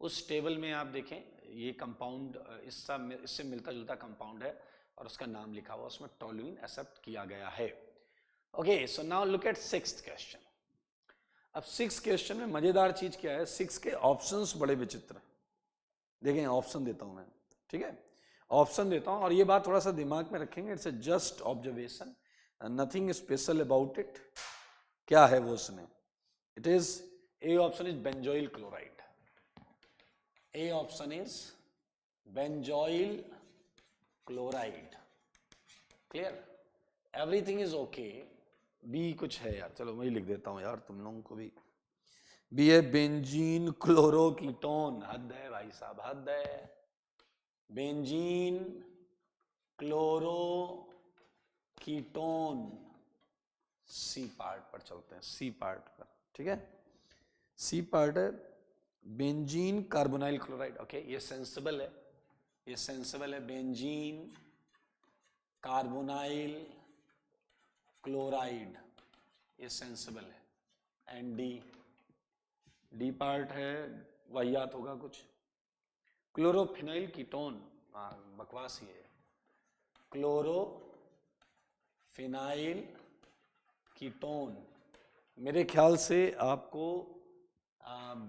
उस टेबल में आप देखें ये कंपाउंड इससे मिलता जुलता कंपाउंड है और उसका नाम लिखा हुआ, उसमें टोलुइन एक्सेप्ट किया गया है। Okay, so now look eight 6th question. अब 6th क्वेश्चन में मजेदार चीज क्या है, 6 के ऑप्शंस बड़े विचित्र। देखें ऑप्शन देता हूं मैं, ठीक है, ऑप्शन देता हूं और ये बात थोड़ा सा दिमाग में रखेंगे, it's a just observation, nothing special about it. क्या है वो उसमें? It is, A option is benzoyl chloride, A option is benzoyl chloride. Clear? Everything is okay. B कुछ है यार, चलो मैं लिख देता हूं यार तुम लोगों को भी। बी है बेंजीन क्लोरोकीटोन, हद है भाई साहब, हद है। बेंजीन क्लोरोकीटोन, सी पार्ट पर चलते हैं, सी पार्ट पर, ठीक है। सी पार्ट है बेंजीन कार्बोनाइल क्लोराइड, ओके, ये सेंसिबल है, ये सेंसिबल है, बेंजीन कार्बोनाइल क्लोराइड, ये सेंसिबल है। एंड डी पार्ट है, वाहियात होगा कुछ, क्लोरोफिनाइल कीटोन, बकवास ही है, क्लोरोफिनाइल कीटोन। मेरे ख्याल से आपको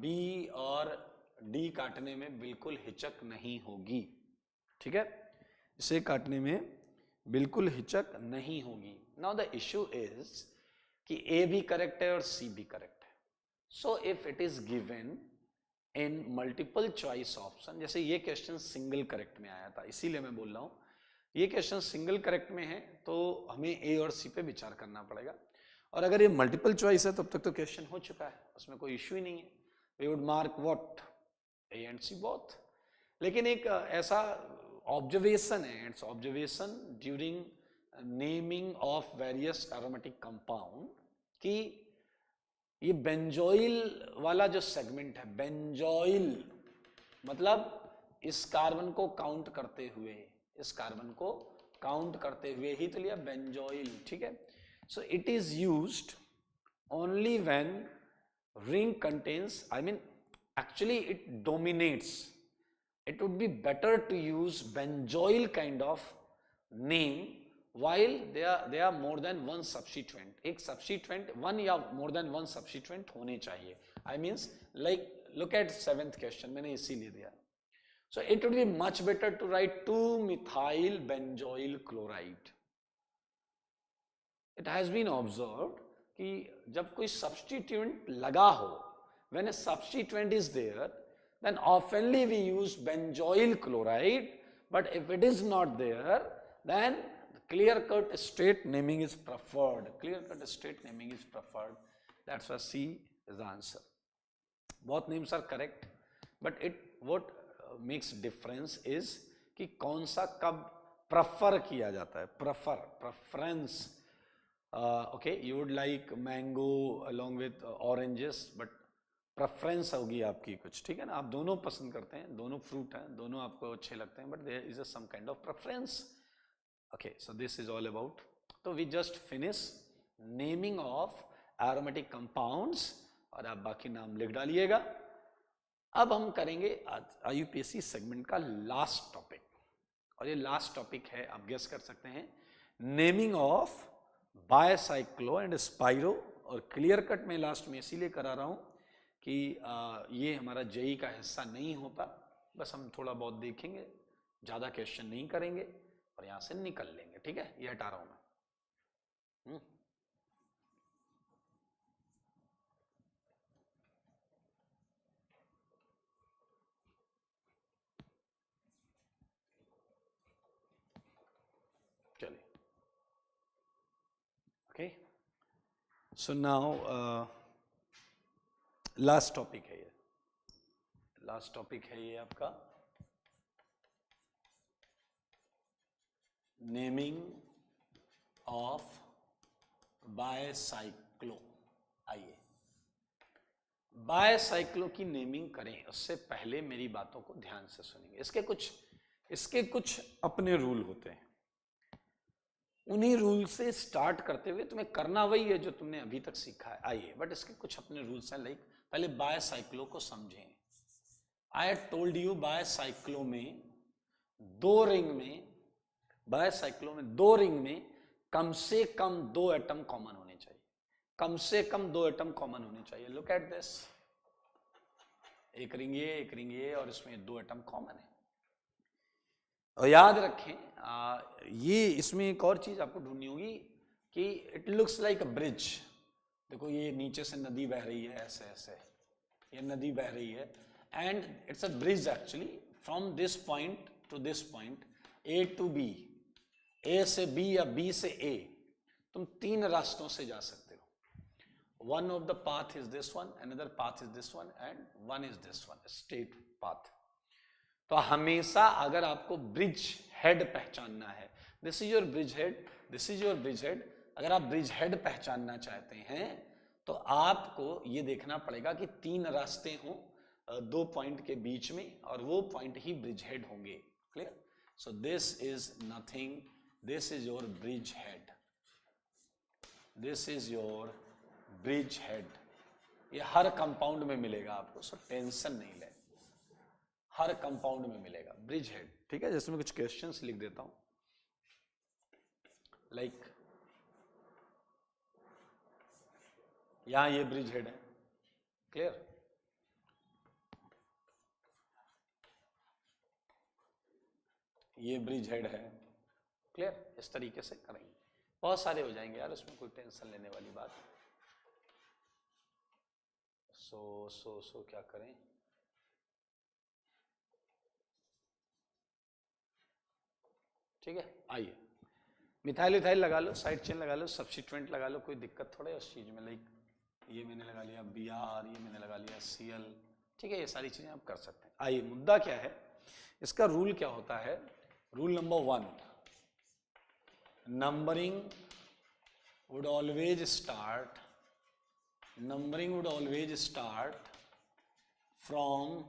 बी और डी काटने में बिल्कुल हिचक नहीं होगी, ठीक है, इसे काटने में बिल्कुल हिचक नहीं होगी। नाउ द इश्यू इज कि ए भी करेक्ट है और सी भी करेक्ट है। So if it is given in multiple choice option, जैसे ये क्वेश्चन सिंगल करेक्ट में आया था, इसीलिए मैं बोल रहा हूं ये क्वेश्चन सिंगल करेक्ट में है तो हमें ए और सी पे विचार करना पड़ेगा। और अगर ये मल्टीपल चॉइस है तब तक तो क्वेश्चन हो चुका है, उसमें कोई इश्यू ही नहीं है, we would mark what A and C both. लेकिन एक ऐसा ऑब्जर्वेशन है, it's observation during naming of various aromatic compound कि ये बेंजोइल वाला जो सेगमेंट है, बेंजोइल मतलब इस कार्बन को काउंट करते हुए, इस कार्बन को काउंट करते हुए ही तो लिया बेंजोइल, ठीक है। So it is used only when ring contains, I mean actually it dominates, it would be better to use benzoyl kind of name while there are more than one substituent, एक substituent one या more than one substituent होने चाहिए। I means like look at 7th question, मैंने इसीलिए दिया। So it would be much better to write 2-methyl benzoyl chloride। It has been observed कि जब कोई substituent लगा हो, when a substituent is there, then oftenly we use benzoyl chloride, but if it is not there, then clear-cut straight naming is preferred. Clear-cut straight naming is preferred. That's why C is the answer. Both names are correct, but what makes difference is कि कौन सा कब prefer किया जाता है, preference. Okay, you would like mango along with oranges, but preference होगी आपकी कुछ, ठीक है ना, आप दोनों पसंद करते हैं, दोनों फ्रूट हैं, दोनों आपको अच्छे लगते हैं, but there is a some kind of preference. Okay, so this is all about, तो we just finish naming of aromatic compounds और आप बाकी नाम लिख डालिएगा। अब हम करेंगे आईयूपीएससी सेगमेंट का लास्ट टॉपिक, और ये लास्ट टॉपिक है, आप गेस कर सकते हैं, naming of bicyclo and spiro. और क्लियर कट में लास्ट में इसीलिए करा रहा हूं कि ये हमारा जेई का हिस्सा नहीं होता, बस हम थोड़ा बहुत देखेंगे, ज़्यादा क्वेश्चन नहीं करेंगे और यहाँ से निकल लेंगे, ठीक है, ये हटा रहा हूँ मैं। चलिए, okay, so now last topic है ये, लास्ट टॉपिक है ये आपका नेमिंग ऑफ बायसाइक्लो। आइए बायसाइक्लो की नेमिंग करें उससे पहले मेरी बातों को ध्यान से सुनेंगे। इसके कुछ अपने रूल होते हैं, उन्हीं रूल से स्टार्ट करते हुए तुम्हें करना वही है जो तुमने अभी तक सीखा है। आइए, बट इसके कुछ अपने रूल्स हैं, लाइक पहले बायसाइक्लो को समझें। आई टोल्ड यू बायसाइक्लो में दो रिंग में कम से कम 2 एटम कॉमन होने चाहिए, कम से कम 2 एटम कॉमन होने चाहिए। लुक एट दिस, एक रिंग ये और इसमें 2 एटम कॉमन है। और याद रखें ये इसमें एक और चीज आपको ढूंढनी होगी कि it looks like a bridge. देखो ये नीचे से नदी बह रही है, ऐसे ऐसे ये नदी बह रही है, and it's a bridge actually from this point to this point, A to B, A से बी या बी से ए, तुम 3 रास्तों से जा सकते हो। One of the path is this one, another path is this one, and one is this one, straight path. तो हमेशा अगर आपको ब्रिज हेड पहचानना है। This is your bridge head, this is your bridge head. अगर आप bridge head पहचानना चाहते हैं तो आपको ये देखना पड़ेगा कि 3 रास्ते हों 2 पॉइंट के बीच में, और वो पॉइंट ही ब्रिज हेड होंगे। Clear? So this is nothing, this is your bridge head, this is your bridge head. ये हर कंपाउंड में मिलेगा आपको, सो टेंशन नहीं ले, हर कंपाउंड में मिलेगा ब्रिज हेड। ठीक है, जैसे मैं कुछ क्वेश्चंस लिख देता हूं, लाइक यहां ये ब्रिज हेड है। क्लियर? ये ब्रिज हेड है। क्लियर? इस तरीके से करेंगे, बहुत सारे हो जाएंगे यार, उसमें कोई टेंशन लेने वाली बात। सो क्या करें, ठीक है। आइए, मिथाइल विथाइल लगा लो, साइड चेन लगा लो, सब्स्टिट्यूएंट लगा लो, कोई दिक्कत थोड़ा है उस चीज में। लाइक ये मैंने लगा लिया Br, ये मैंने लगा लिया Cl, ठीक है, ये सारी चीजें आप कर सकते हैं। आइए, मुद्दा क्या है, इसका रूल क्या होता है। Rule number 1, numbering would always start from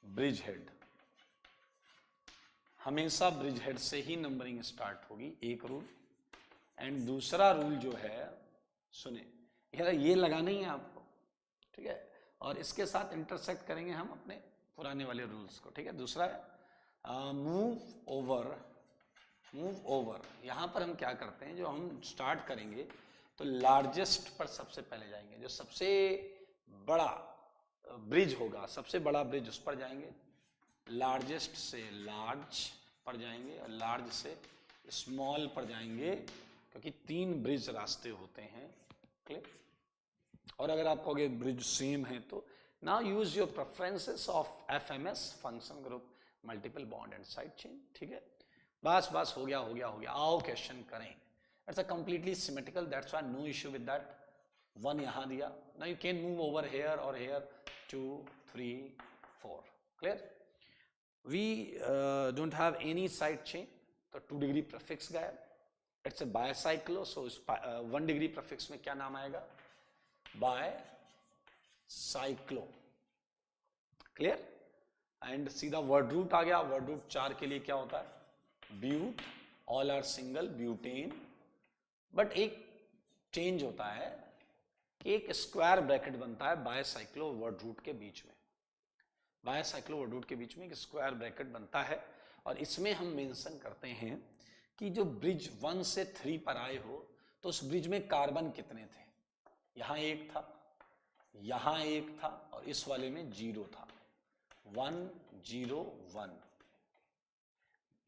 bridge head. हमेशा ब्रिज हेड से ही नंबरिंग स्टार्ट होगी, एक रूल। एंड दूसरा रूल जो है, सुने, ये लगाना ही है आपको, ठीक है, और इसके साथ इंटरसेक्ट करेंगे हम अपने पुराने वाले रूल्स को। ठीक है, दूसरा है मूव ओवर। यहां पर हम क्या करते हैं, जो हम स्टार्ट करेंगे तो लार्जेस्ट पर सबसे पहले जाएंगे, जो सबसे बड़ा ब्रिज होगा, सबसे बड़ा ब्रिज उस पर जाएंगे, लार्जेस्ट से लार्ज पर जाएंगे, और लार्ज से स्मॉल पर जाएंगे, क्योंकि 3 ब्रिज रास्ते होते हैं। क्लियर? और अगर आप कहोगे ब्रिज सेम है तो now use your preferences of FMS, function group, multiple bond and side chain. ठीक है, बस हो गया। आओ क्वेश्चन करें। It's a completely symmetrical, that's why no issue with that. 1 यहां दिया, now you can move over here और here, 2 3 4। Clear? We don't have any side chain, तो 2 डिग्री प्रीफिक्स गायब। It's a bicyclo, so 1 degree prefix में क्या नाम आएगा, bicyclo. Clear? And सीधा वर्ड रूट आ गया। वर्ड रूट 4 के लिए क्या होता है, but, all are single, butane. But एक चेंज होता है कि एक स्क्वायर ब्रैकेट बनता है बायसाइक्लो वर्ड रूट के बीच में। बायसाइक्लो वर्ड रूट के बीच में एक स्क्वायर ब्रैकेट बनता है, और इसमें हम मेंशन करते हैं कि जो ब्रिज 1 से 3 पर आए हो तो उस ब्रिज में कार्बन कितने थे। यहां 1 था, यहां 1 था, और इस वाले में 0 था, 1 0 1।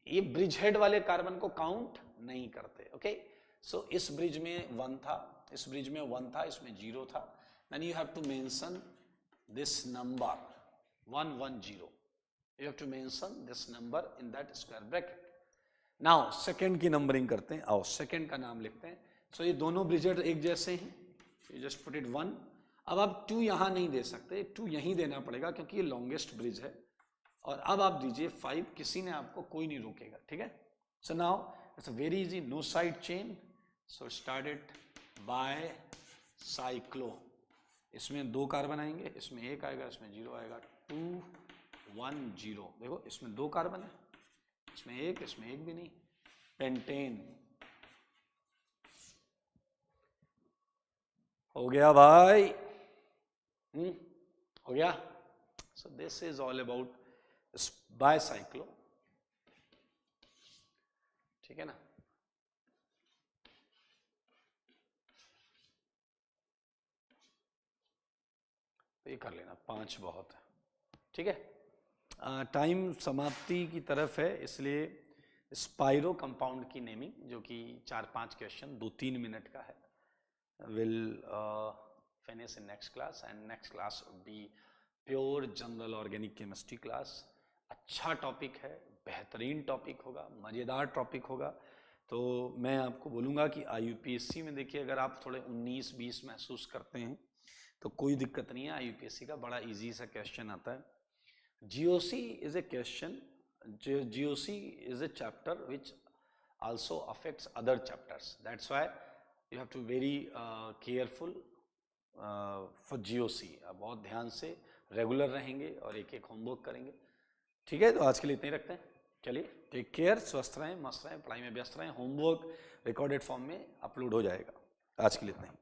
ये ब्रिज हेड वाले कार्बन को काउंट नहीं करते। ओके, सो इस ब्रिज में 1 था, इस ब्रिज में 1 था, इसमें 0 था। Then you have to mention this number 110, you have to mention this number in that square bracket. Now second की नंबरिंग करते हैं। आओ सेकेंड का नाम लिखते हैं। सो ये दोनों ब्रिजेड एक जैसे हैं, you just put it 1। अब आप 2 यहां नहीं दे सकते, 2 यहीं देना पड़ेगा क्योंकि ये लॉन्गेस्ट ब्रिज है। और अब आप दीजिए 5, किसी ने आपको कोई नहीं रोकेगा। ठीक है, so now it's very easy, no side chain, so start it bicyclo. इसमें 2 कार्बन आएंगे, इसमें 1 आएगा, इसमें 0 आएगा, 2 1 0। देखो इसमें 2 कार्बन है, इसमें 1, इसमें 1 भी नहीं, पेंटेन। हो गया भाई, हो गया। सो this is all about bicyclo. ठीक है ना, तो ये कर लेना, 5 बहुत है। ठीक है, टाइम समाप्ति की तरफ है, इसलिए स्पाइरो कंपाउंड की नेमिंग, जो कि 4-5 क्वेश्चन 2-3 मिनट का है, will finish in next class. And next class be pure general organic chemistry class. अच्छा टॉपिक है, बेहतरीन टॉपिक होगा, मज़ेदार टॉपिक होगा। तो मैं आपको बोलूँगा कि IUPAC में देखिए, अगर आप थोड़े 19-20 महसूस करते हैं तो कोई दिक्कत नहीं है, IUPAC का बड़ा इजी सा क्वेश्चन आता है। GOC is a question GOC is a chapter which also affects other chapters. That's why you have to be very careful for GOC. बहुत ध्यान से रेगुलर रहेंगे और एक एक होमवर्क करेंगे. ठीक है, तो आज के लिए इतना ही रखते हैं. चलिए, टेक केयर, स्वस्थ रहें, मस्त रहें, पढ़ाई में व्यस्त रहें. होमवर्क रिकॉर्डेड फॉर्म में अपलोड हो जाएगा. आज के लिए इतना ही.